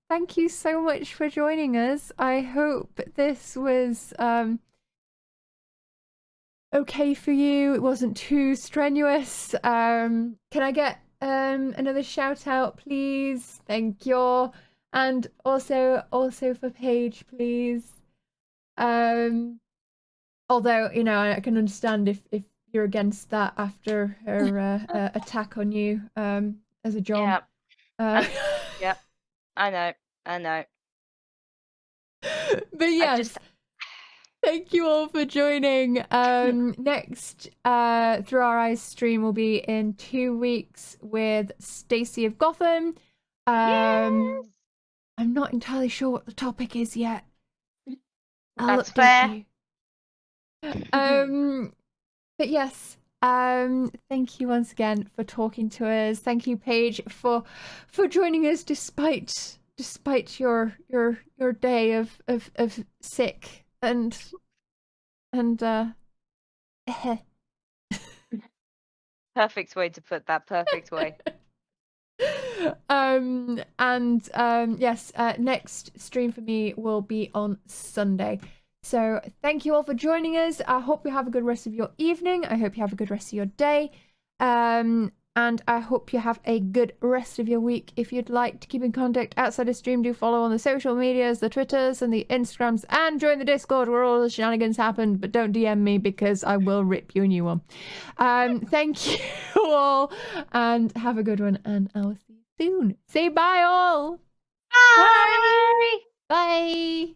thank you so much for joining us. I hope this was okay for you. It wasn't too strenuous. Can I get another shout out, please? Thank you. And also for Paige, please. Although, you know, I can understand if you're against that after her attack on you as a John. Yep. I know. But yes, thank you all for joining. Next Through Our Eyes stream will be in 2 weeks with Stacey of Gotham. Yes. I'm not entirely sure what the topic is yet. That's fair. But yes, thank you once again for talking to us. Thank you, Paige, for joining us despite your day of sick and perfect way to put that. Perfect way. Yes, next stream for me will be on Sunday. So thank you all for joining us. I hope you have a good rest of your evening. I hope you have a good rest of your day. And I hope you have a good rest of your week. If you'd like to keep in contact outside of stream, do follow on the social medias, the Twitters and the Instagrams, and join the Discord where all the shenanigans happen. But don't DM me because I will rip you a new one. Thank you all and have a good one, and I'll see you soon. Say bye all. Bye. Bye.